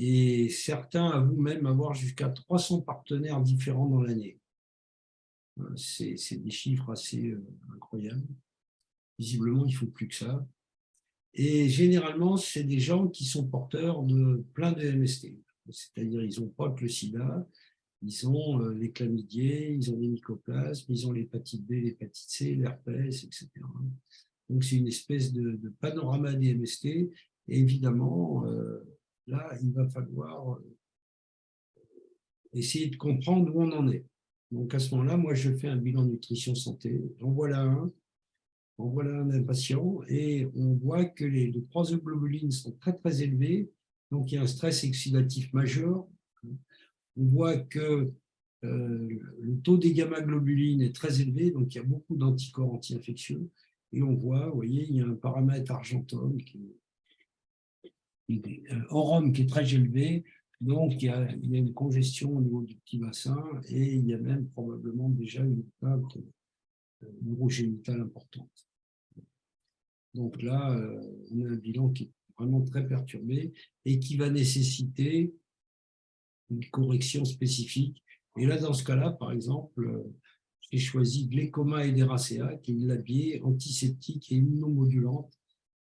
et certains avouent même avoir jusqu'à 300 partenaires différents dans l'année. C'est des chiffres assez incroyables. Visiblement, il ne faut plus que ça. Et généralement, c'est des gens qui sont porteurs de plein de MST. C'est-à-dire, ils n'ont pas que le sida, ils ont les chlamydiés, ils ont les mycoplasmes, ils ont l'hépatite B, l'hépatite C, l'herpès, etc. Donc, c'est une espèce de panorama des MST. Et évidemment, là, il va falloir essayer de comprendre où on en est. Donc, à ce moment-là, moi, je fais un bilan nutrition santé. En voilà un patient, et on voit que les 3 globulines sont très, très élevées. Donc, il y a un stress oxydatif majeur. On voit que le taux des gamma-globulines est très élevé, donc il y a beaucoup d'anticorps anti-infectieux. Et on voit, vous voyez, il y a un paramètre argentum, aurum qui est très élevé. Donc, il y a une congestion au niveau du petit bassin, et il y a même probablement déjà une plainte neurogénitale importante. Donc là, on a un bilan qui est vraiment très perturbé et qui va nécessiter une correction spécifique. Et là, dans ce cas-là, par exemple, j'ai choisi Glécoma Aideracea, qui est une labier antiseptique et immunomodulante,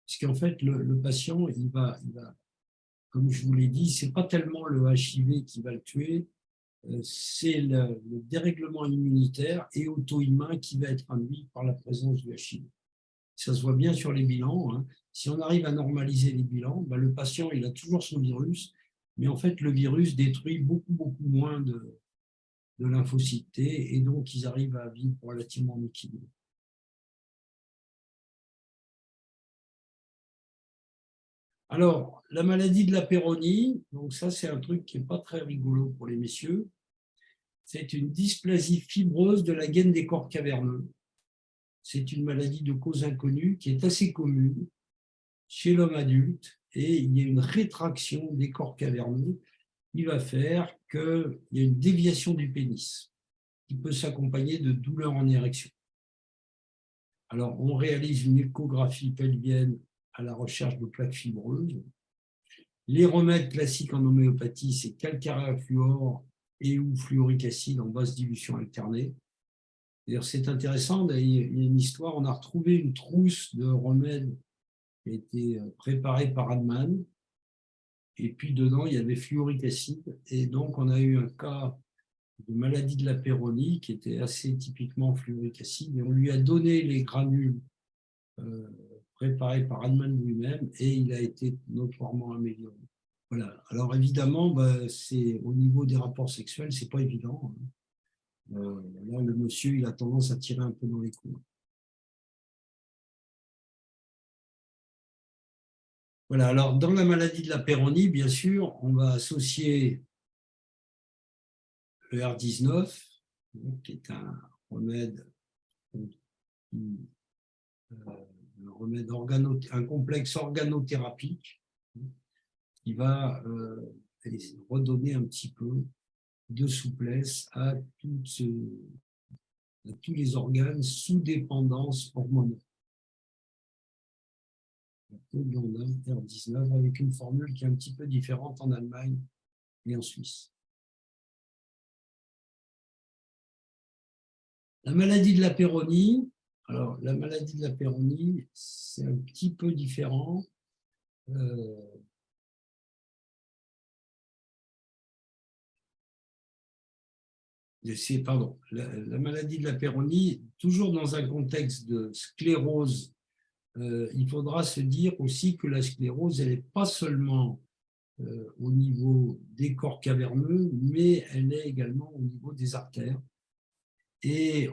parce qu'en fait, le patient, il va, comme je vous l'ai dit, ce n'est pas tellement le HIV qui va le tuer, c'est le dérèglement immunitaire et auto-immun qui va être induit par la présence du HIV. Ça se voit bien sur les bilans. Hein. Si on arrive à normaliser les bilans, le patient, il a toujours son virus, mais en fait, le virus détruit beaucoup, beaucoup moins de lymphocytes T, et donc ils arrivent à vivre relativement en équilibre. Alors, la maladie de la Peyronie, donc ça, c'est un truc qui n'est pas très rigolo pour les messieurs. C'est une dysplasie fibreuse de la gaine des corps caverneux. C'est une maladie de cause inconnue qui est assez commune chez l'homme adulte, et il y a une rétraction des corps caverneux qui va faire qu'il y a une déviation du pénis qui peut s'accompagner de douleurs en érection. Alors, on réalise une échographie pelvienne à la recherche de plaques fibreuses. Les remèdes classiques en homéopathie, c'est calcaréafluor et ou fluorique acide en basse dilution alternée. D'ailleurs, c'est intéressant, il y a une histoire, on a retrouvé une trousse de remèdes qui a été préparée par Hahnemann, et puis dedans, il y avait fluorique acide, et donc on a eu un cas de maladie de la Peyronie qui était assez typiquement fluorique acide, et on lui a donné les granules préparés par Hahnemann lui-même, et il a été notoirement amélioré. Voilà. Alors évidemment, c'est au niveau des rapports sexuels, c'est pas évident. Là, le monsieur, il a tendance à tirer un peu dans les coups. Voilà, alors dans la maladie de la Peyronie, bien sûr, on va associer le R19, qui est un remède, un complexe organothérapique qui va redonner un petit peu de souplesse à tous les organes sous dépendance hormonale. R19 avec une formule qui est un petit peu différente en Allemagne et en Suisse. La maladie de la Peyronie, alors la maladie de la Peyronie, c'est un petit peu différent. Pardon, la maladie de la Peyronie, toujours dans un contexte de sclérose, il faudra se dire aussi que la sclérose, elle n'est pas seulement au niveau des corps caverneux, mais elle est également au niveau des artères. Et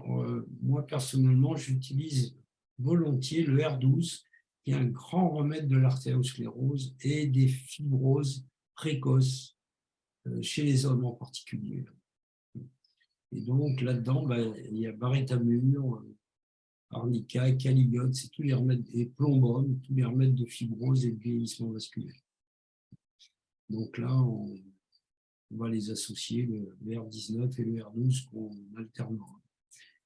moi, personnellement, j'utilise volontiers le R12, qui est un grand remède de l'artériosclérose et des fibroses précoces chez les hommes en particulier. Et donc, là-dedans, il y a Baritamur, Arnica, Caligote, c'est tous les remèdes, et Plombum, tous les remèdes de fibrose et de vieillissement vasculaire. Donc là, on va les associer, le R19 et le R12 qu'on alternera.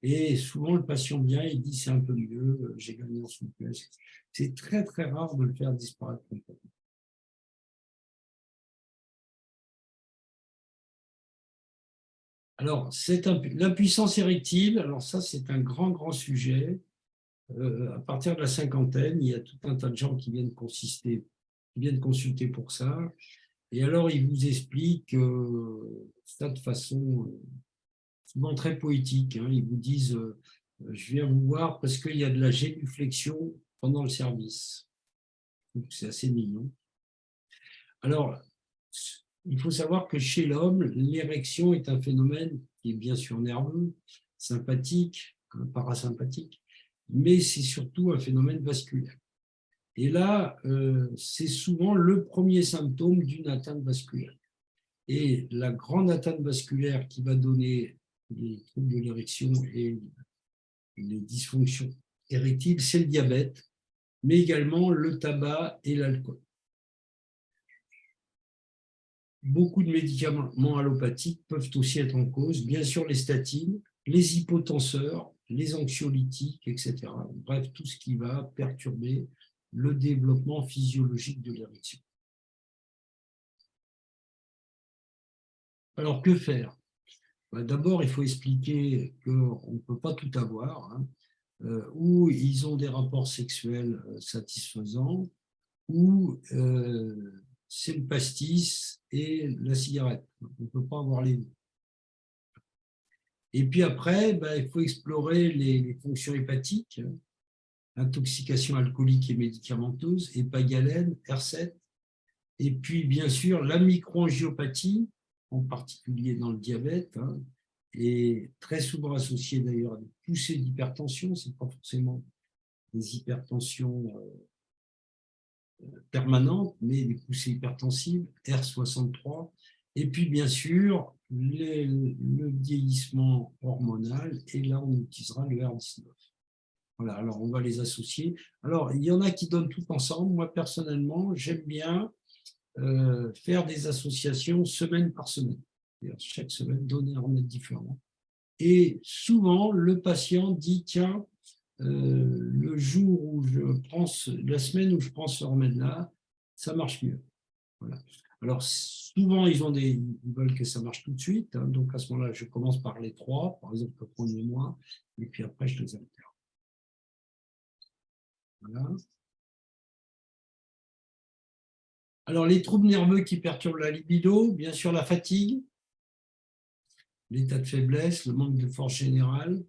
Et souvent, le patient vient et dit c'est un peu mieux, j'ai gagné en souplesse. C'est très, très rare de le faire disparaître complètement. Alors, l'impuissance érectile, alors ça, c'est un grand, grand sujet. À partir de la cinquantaine, il y a tout un tas de gens qui viennent consulter pour ça. Et alors, ils vous expliquent ça de façon souvent très poétique. Hein. Ils vous disent je viens vous voir parce qu'il y a de la génuflexion pendant le service. C'est assez mignon. Alors, il faut savoir que chez l'homme, l'érection est un phénomène qui est bien sûr nerveux, sympathique, parasympathique, mais c'est surtout un phénomène vasculaire. Et là, c'est souvent le premier symptôme d'une atteinte vasculaire. Et la grande atteinte vasculaire qui va donner les troubles de l'érection et les dysfonctions érectiles, c'est le diabète, mais également le tabac et l'alcool. Beaucoup de médicaments allopathiques peuvent aussi être en cause, bien sûr les statines, les hypotenseurs, les anxiolytiques, etc. Bref, tout ce qui va perturber le développement physiologique de l'érection. Alors, que faire? D'abord, il faut expliquer qu'on ne peut pas tout avoir, hein, ou ils ont des rapports sexuels satisfaisants, ou c'est le pastis et la cigarette. On ne peut pas avoir les deux. Et puis après, il faut explorer les fonctions hépatiques, intoxication alcoolique et médicamenteuse, hépagalène, R7, et puis bien sûr la microangiopathie, en particulier dans le diabète, hein, et très souvent associée d'ailleurs à des poussées d'hypertension, ce n'est pas forcément des hypertensions permanentes, mais des poussées hypertensives, R63, et puis bien sûr le vieillissement hormonal, et là on utilisera le R19. Voilà, alors on va les associer. Alors il y en a qui donnent tout ensemble. Moi personnellement, j'aime bien faire des associations semaine par semaine. Chaque semaine, donner un remède différent. Et souvent, le patient dit, tiens, le jour où la semaine où je prends ce remède-là, ça marche mieux. Voilà. Alors, souvent, ils veulent que ça marche tout de suite. Hein, donc, à ce moment-là, je commence par les 3, par exemple, le premier mois, et puis après, je les alterne. Voilà. Alors, les troubles nerveux qui perturbent la libido, bien sûr, la fatigue, l'état de faiblesse, le manque de force générale,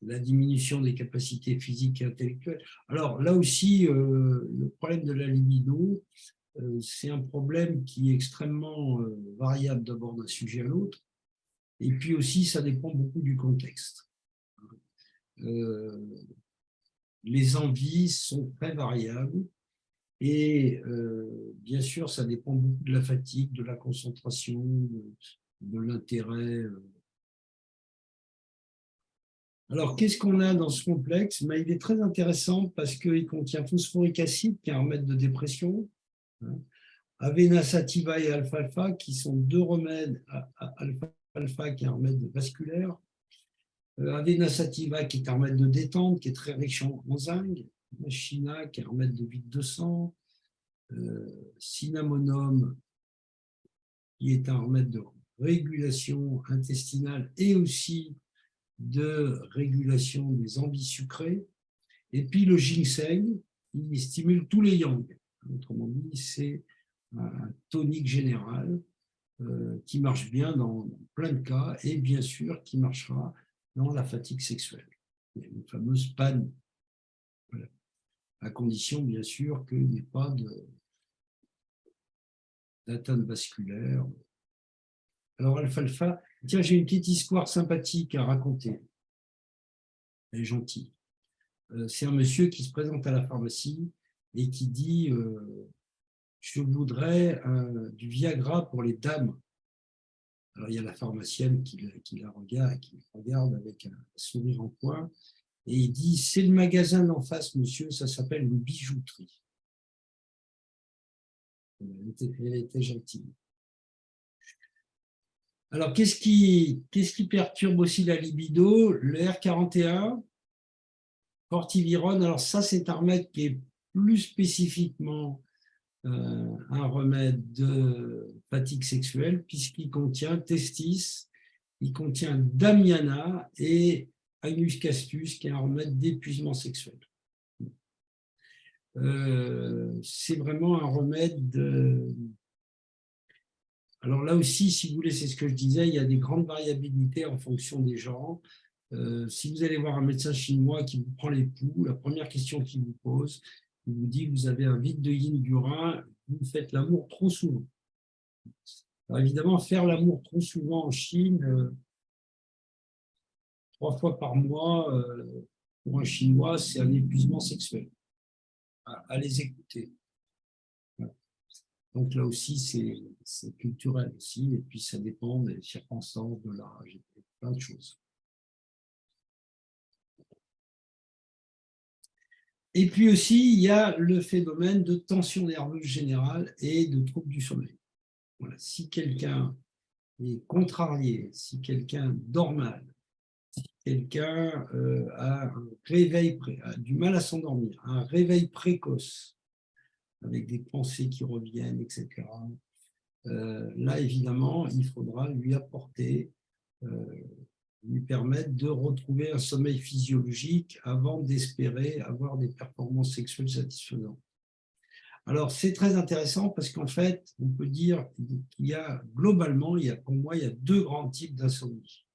la diminution des capacités physiques et intellectuelles. Alors là aussi, le problème de la libido, c'est un problème qui est extrêmement variable d'abord d'un sujet à l'autre, et puis aussi ça dépend beaucoup du contexte. les envies sont très variables et bien sûr, ça dépend beaucoup de la fatigue, de la concentration, de l'intérêt. Alors, qu'est-ce qu'on a dans ce complexe? Ben, il est très intéressant parce qu'il contient phosphoric acide, qui est un remède de dépression, hein, Avena sativa et alfalfa, qui sont deux remèdes, alfalfa qui est un remède vasculaire, Avena sativa qui est un remède de détente, qui est très riche en zinc, Machina qui est un remède de vide de sang, Cinnamonum qui est un remède de régulation intestinale et aussi de régulation des envies sucrées, et puis le ginseng qui stimule tous les yang. Autrement dit, c'est un tonique général qui marche bien dans plein de cas et bien sûr qui marchera dans la fatigue sexuelle, une fameuse panne, voilà. À condition bien sûr qu'il n'y ait pas d'atteinte vasculaire. Alors alfalfa, tiens, j'ai une petite histoire sympathique à raconter, elle est gentille. C'est un monsieur qui se présente à la pharmacie et qui dit je voudrais du Viagra pour les dames. Alors, il y a la pharmacienne qui la regarde avec un sourire en coin et il dit c'est le magasin d'en face, monsieur, ça s'appelle une bijouterie. Elle était gentille. Alors, qu'est-ce qui perturbe aussi la libido? Le R41, cortivirone. Alors, ça, c'est un remède qui est plus spécifiquement un remède de fatigue sexuelle puisqu'il contient testis, il contient damiana et Agnus castus qui est un remède d'épuisement sexuel. C'est vraiment un remède Alors là aussi, si vous voulez, c'est ce que je disais, il y a des grandes variabilités en fonction des gens. Si vous allez voir un médecin chinois qui vous prend les pouls, la première question qu'il vous pose, il vous dit vous avez un vide de yin du rein, vous faites l'amour trop souvent. Alors évidemment, faire l'amour trop souvent en Chine, 3 fois par mois, pour un Chinois, c'est un épuisement sexuel. À les écouter. Voilà. Donc là aussi, c'est culturel aussi, et puis ça dépend des circonstances, de l'âge, plein de choses. Et puis aussi, il y a le phénomène de tension nerveuse générale et de troubles du sommeil. Voilà. Si quelqu'un est contrarié, si quelqu'un dort mal, si quelqu'un a un réveil, a du mal à s'endormir, un réveil précoce, avec des pensées qui reviennent, etc., là, évidemment, il faudra lui apporter, lui permettre de retrouver un sommeil physiologique avant d'espérer avoir des performances sexuelles satisfaisantes. Alors, c'est très intéressant parce qu'en fait, on peut dire qu'il y a globalement, pour moi, il y a 2 grands types d'insomnie.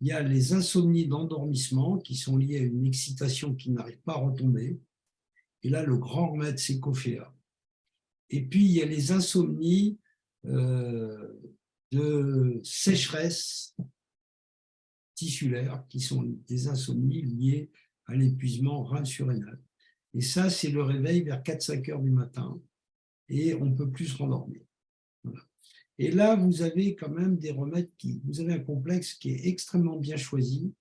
Il y a les insomnies d'endormissement qui sont liées à une excitation qui n'arrive pas à retomber. Et là, le grand remède, c'est Cofea. Et puis, il y a les insomnies de sécheresse tissulaire qui sont des insomnies liées à l'épuisement rein-surrénal. Et ça, c'est le réveil vers 4-5 heures du matin et on ne peut plus se rendormir. Voilà. Et là, vous avez quand même des remèdes vous avez un complexe qui est extrêmement bien choisi,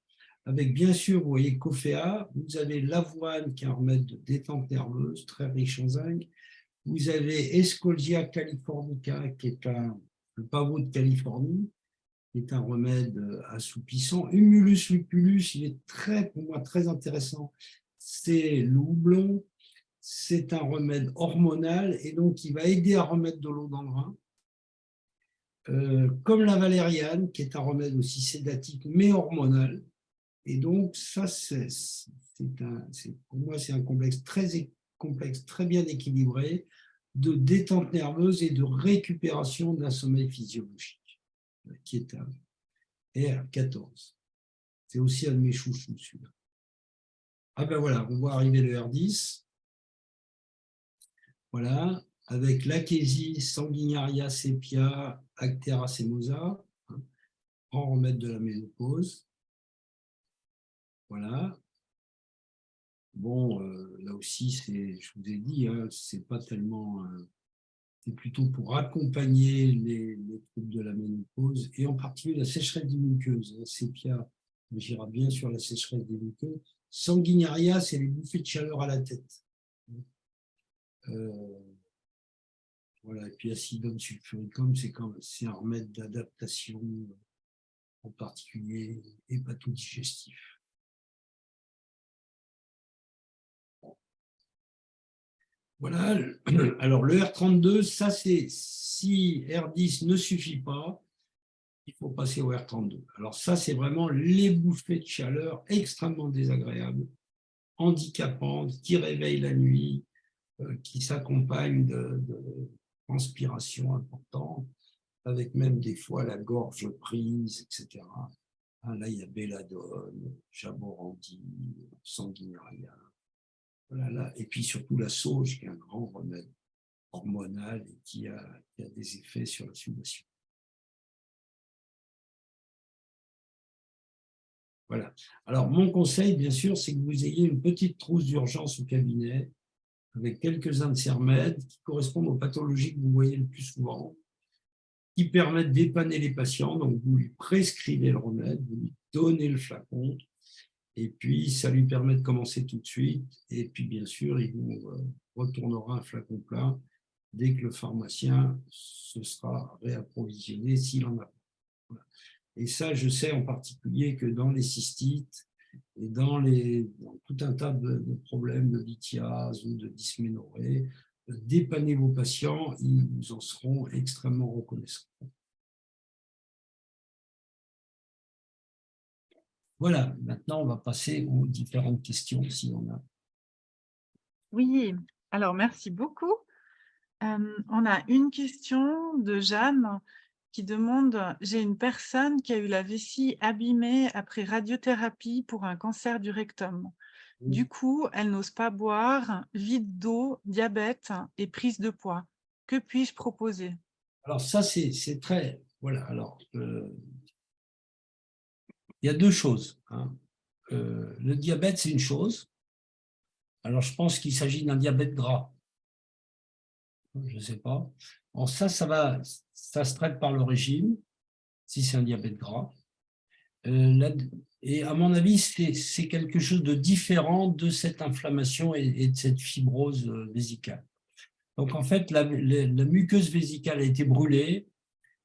avec bien sûr, vous voyez, Cofea, vous avez l'avoine qui est un remède de détente nerveuse, très riche en zinc, vous avez Escolgia californica qui est le pavot de Californie, qui est un remède assoupissant. Humulus lupulus, il est pour moi très intéressant, c'est le houblon, c'est un remède hormonal et donc il va aider à remettre de l'eau dans le rein. Comme la valériane, qui est un remède aussi sédatique mais hormonal. Et donc, ça, pour moi, c'est un complexe très bien équilibré de détente nerveuse et de récupération d'un sommeil physiologique, qui est un R14. C'est aussi un de mes chouchous, celui-là. Ah ben voilà, on voit arriver le R10. Voilà, avec l'Achésie sanguinaria sepia Actera semosa, grand remède de la ménopause. Voilà. Bon, là aussi, je vous ai dit, hein, c'est pas tellement, c'est plutôt pour accompagner les troubles de la ménopause et en particulier la sécheresse des muqueuses. Sépia agira bien sur la sécheresse des muqueuses. Sanguinaria, c'est les bouffées de chaleur à la tête. Euh, voilà. Et puis acidum sulfuricum, c'est un remède d'adaptation, en particulier hépatodigestif. Voilà, alors le R32, ça c'est si R10 ne suffit pas, il faut passer au R32. Alors ça, c'est vraiment les bouffées de chaleur extrêmement désagréables, handicapantes, qui réveillent la nuit, qui s'accompagnent de transpiration importante, avec même des fois la gorge prise, etc. Là, il y a belladone, jaborandi, sanguinaria. Voilà, et puis surtout la sauge, qui est un grand remède hormonal et qui a des effets sur la sudation. Voilà. Alors, mon conseil, bien sûr, c'est que vous ayez une petite trousse d'urgence au cabinet avec quelques-uns de ces remèdes qui correspondent aux pathologies que vous voyez le plus souvent, qui permettent d'épanner les patients. Donc, vous lui prescrivez le remède, vous lui donnez le flacon, et puis ça lui permet de commencer tout de suite. Et puis, bien sûr, il vous retournera un flacon plein dès que le pharmacien se sera réapprovisionné s'il en a. Voilà. Et ça, je sais en particulier que dans les cystites et dans tout un tas de problèmes de lithiase ou de dysménorrhée, dépanner vos patients, ils vous en seront extrêmement reconnaissants. Voilà, maintenant on va passer aux différentes questions si on a. Oui, alors merci beaucoup. On a une question de Jeanne qui demande: j'ai une personne qui a eu la vessie abîmée après radiothérapie pour un cancer du rectum. Du coup, elle n'ose pas boire, vide d'eau, diabète et prise de poids. Que puis-je proposer? Alors ça, c'est très... Voilà, alors, il y a deux choses. Hein. Le diabète, c'est une chose. Alors, je pense qu'il s'agit d'un diabète gras. Je ne sais pas. Bon, ça se traite par le régime, si c'est un diabète gras. Et à mon avis, c'est quelque chose de différent de cette inflammation et de cette fibrose vésicale. Donc, en fait, la muqueuse vésicale a été brûlée.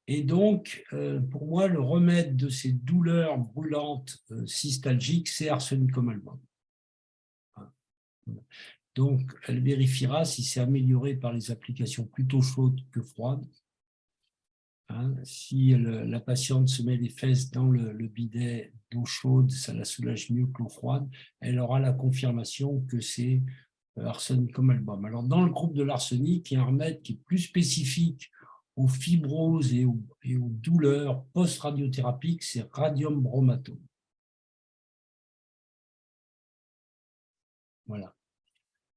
Et donc, pour moi, le remède de ces douleurs brûlantes cystalgiques, c'est arsénicum-album. Donc, elle vérifiera si c'est amélioré par les applications plutôt chaudes que froides. Hein, si la patiente se met les fesses dans le bidet d'eau chaude, ça la soulage mieux que l'eau froide, elle aura la confirmation que c'est arsénicum album. Alors, dans le groupe de l'arsenic, il y a un remède qui est plus spécifique aux fibroses et aux douleurs post-radiothérapiques, c'est radium bromatone. Voilà.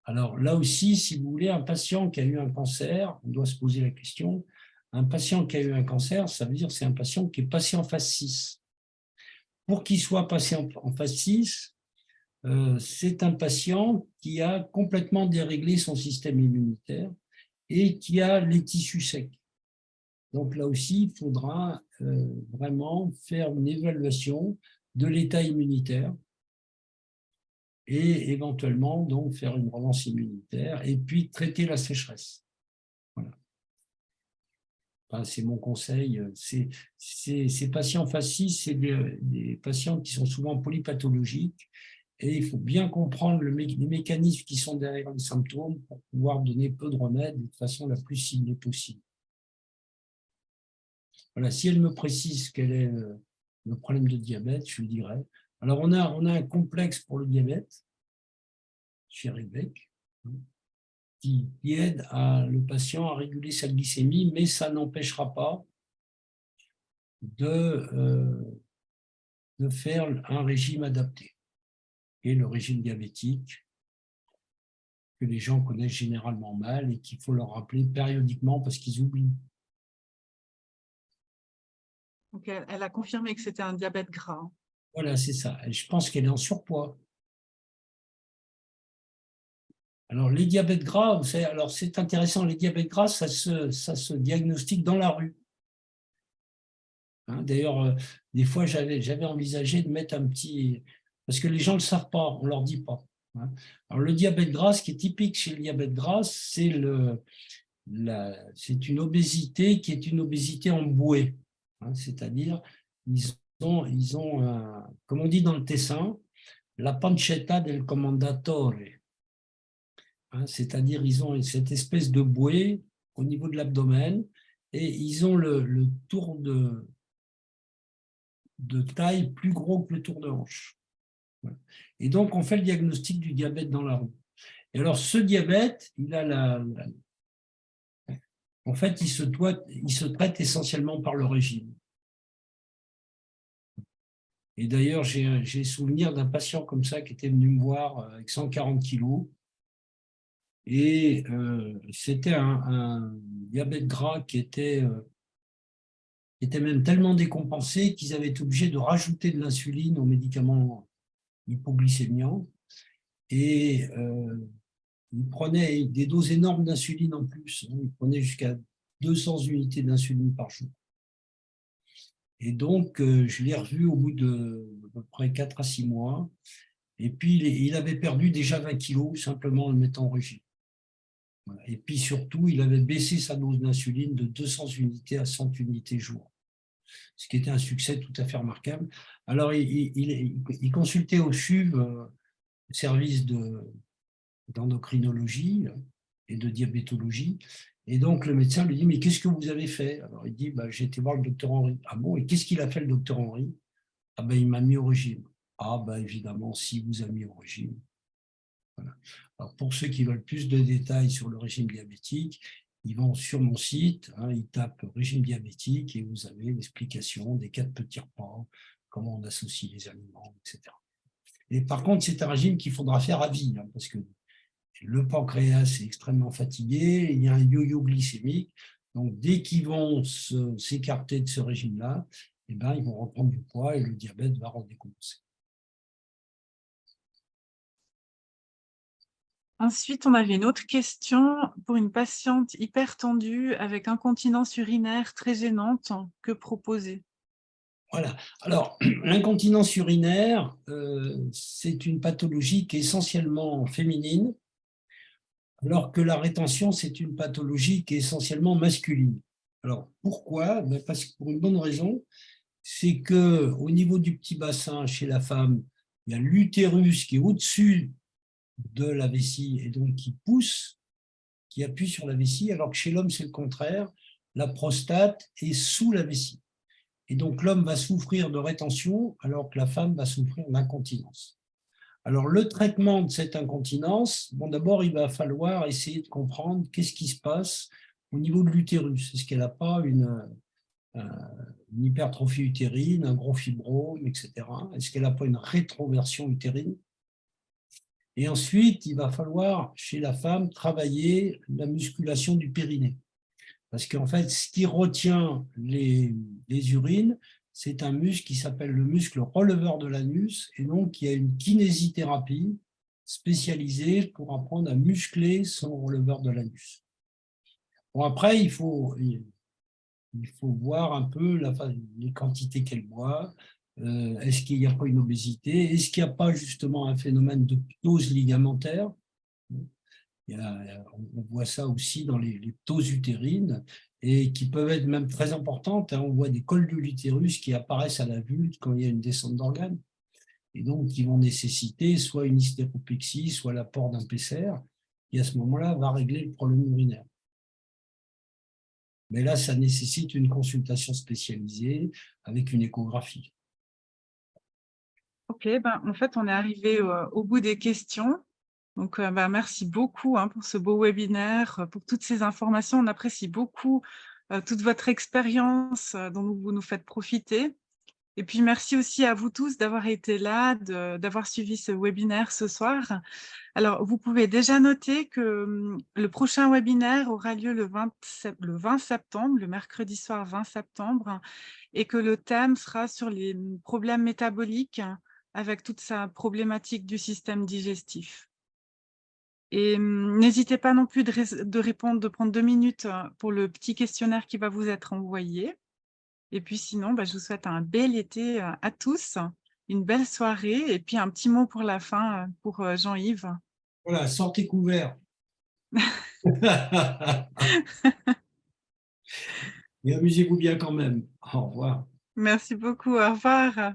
Alors là aussi, si vous voulez, un patient qui a eu un cancer, on doit se poser la question, un patient qui a eu un cancer, ça veut dire que c'est un patient qui est passé en phase 6. Pour qu'il soit passé en phase 6, c'est un patient qui a complètement déréglé son système immunitaire et qui a les tissus secs. Donc là aussi, il faudra vraiment faire une évaluation de l'état immunitaire et éventuellement donc faire une relance immunitaire et puis traiter la sécheresse. Voilà. Enfin, c'est mon conseil. Ces patients phase 6, c'est des patients qui sont souvent polypathologiques et il faut bien comprendre les mécanismes qui sont derrière les symptômes pour pouvoir donner peu de remèdes de façon la plus ciblée possible. Voilà, si elle me précise quel est le problème de diabète, je lui dirai. Alors, on a un complexe pour le diabète chez Rebec qui aide le patient à réguler sa glycémie, mais ça n'empêchera pas de faire un régime adapté. Et le régime diabétique, que les gens connaissent généralement mal et qu'il faut leur rappeler périodiquement parce qu'ils oublient. Donc, elle a confirmé que c'était un diabète gras. Voilà, c'est ça. Et je pense qu'elle est en surpoids. Alors, les diabètes gras, vous savez, alors c'est intéressant, les diabètes gras, ça se diagnostique dans la rue. Hein, d'ailleurs, des fois, j'avais envisagé de mettre un petit… Parce que les gens ne le savent pas, on ne leur dit pas. Hein. Alors, le diabète gras, ce qui est typique chez le diabète gras, c'est une obésité qui est une obésité en bouée. Hein, c'est-à-dire, ils ont comme on dit dans le Tessin, la pancetta del commendatore. Hein, c'est-à-dire, ils ont cette espèce de bouée au niveau de l'abdomen et ils ont le tour de taille plus gros que le tour de hanche. Et donc, on fait le diagnostic du diabète dans la rue. Et alors, ce diabète, il a en fait, il se traite essentiellement par le régime. Et d'ailleurs, j'ai souvenir d'un patient comme ça qui était venu me voir avec 140 kilos. Et c'était un diabète gras qui était même tellement décompensé qu'ils avaient été obligés de rajouter de l'insuline aux médicaments hypoglycémiants. Et ils prenaient des doses énormes d'insuline en plus. Ils prenaient jusqu'à 200 unités d'insuline par jour. Et donc, je l'ai revu au bout de à peu près 4 à 6 mois. Et puis, il avait perdu déjà 20 kilos simplement en le mettant au régime. Et puis surtout, il avait baissé sa dose d'insuline de 200 unités à 100 unités jour, ce qui était un succès tout à fait remarquable. Alors, il consultait au CHUV, service d'endocrinologie et de diabétologie. Et donc, le médecin lui dit, mais qu'est-ce que vous avez fait? Alors, il dit, bah, j'ai été voir le docteur Henry. Ah bon, et qu'est-ce qu'il a fait, le docteur Henry? Ah ben, il m'a mis au régime. Ah ben, évidemment, si vous a mis au régime. Voilà. Alors, pour ceux qui veulent plus de détails sur le régime diabétique, ils vont sur mon site, hein, ils tapent régime diabétique et vous avez l'explication des 4 petits repas, comment on associe les aliments, etc. Et par contre, c'est un régime qu'il faudra faire à vie, hein, parce que le pancréas est extrêmement fatigué, il y a un yo-yo glycémique, donc dès qu'ils vont s'écarter de ce régime-là, eh ben, ils vont reprendre du poids et le diabète va redécommencer. Ensuite, on avait une autre question pour une patiente hyper tendue avec incontinence urinaire très gênante. Que proposer? Voilà. Alors, l'incontinence urinaire, c'est une pathologie qui est essentiellement féminine, alors que la rétention, c'est une pathologie qui est essentiellement masculine. Alors, pourquoi? Ben parce que pour une bonne raison, c'est qu'au niveau du petit bassin, chez la femme, il y a l'utérus qui est au-dessus de la vessie et donc qui pousse, qui appuie sur la vessie, alors que chez l'homme, c'est le contraire. La prostate est sous la vessie. Et donc, l'homme va souffrir de rétention alors que la femme va souffrir d'incontinence. Alors, le traitement de cette incontinence, bon, d'abord, il va falloir essayer de comprendre qu'est-ce qui se passe au niveau de l'utérus. Est-ce qu'elle n'a pas une hypertrophie utérine, un gros fibrome, etc. Est-ce qu'elle n'a pas une rétroversion utérine? Et ensuite, il va falloir, chez la femme, travailler la musculation du périnée. Parce qu'en fait, ce qui retient les urines, c'est un muscle qui s'appelle le muscle releveur de l'anus, et donc il y a une kinésithérapie spécialisée pour apprendre à muscler son releveur de l'anus. Bon, après, il faut voir un peu les quantités qu'elle boit. Est-ce qu'il n'y a pas une obésité? Est-ce qu'il n'y a pas justement un phénomène de ptose ligamentaire? On voit ça aussi dans les ptoses utérines et qui peuvent être même très importantes. On voit des cols de l'utérus qui apparaissent à la vulve quand il y a une descente d'organes et donc qui vont nécessiter soit une hystéropexie, soit l'apport d'un PCR qui à ce moment-là va régler le problème urinaire. Mais là, ça nécessite une consultation spécialisée avec une échographie. Ok, ben, en fait, on est arrivé au bout des questions. Donc, ben, merci beaucoup pour ce beau webinaire, pour toutes ces informations. On apprécie beaucoup toute votre expérience dont vous nous faites profiter. Et puis, merci aussi à vous tous d'avoir été là, d'avoir suivi ce webinaire ce soir. Alors, vous pouvez déjà noter que le prochain webinaire aura lieu le 20 septembre, le mercredi soir 20 septembre, et que le thème sera sur les problèmes métaboliques avec toute sa problématique du système digestif. Et n'hésitez pas non plus de répondre, de prendre 2 minutes pour le petit questionnaire qui va vous être envoyé. Et puis sinon, je vous souhaite un bel été à tous, une belle soirée et puis un petit mot pour la fin pour Jean-Yves. Voilà, sortez couverts. Et amusez-vous bien quand même. Au revoir. Merci beaucoup, au revoir.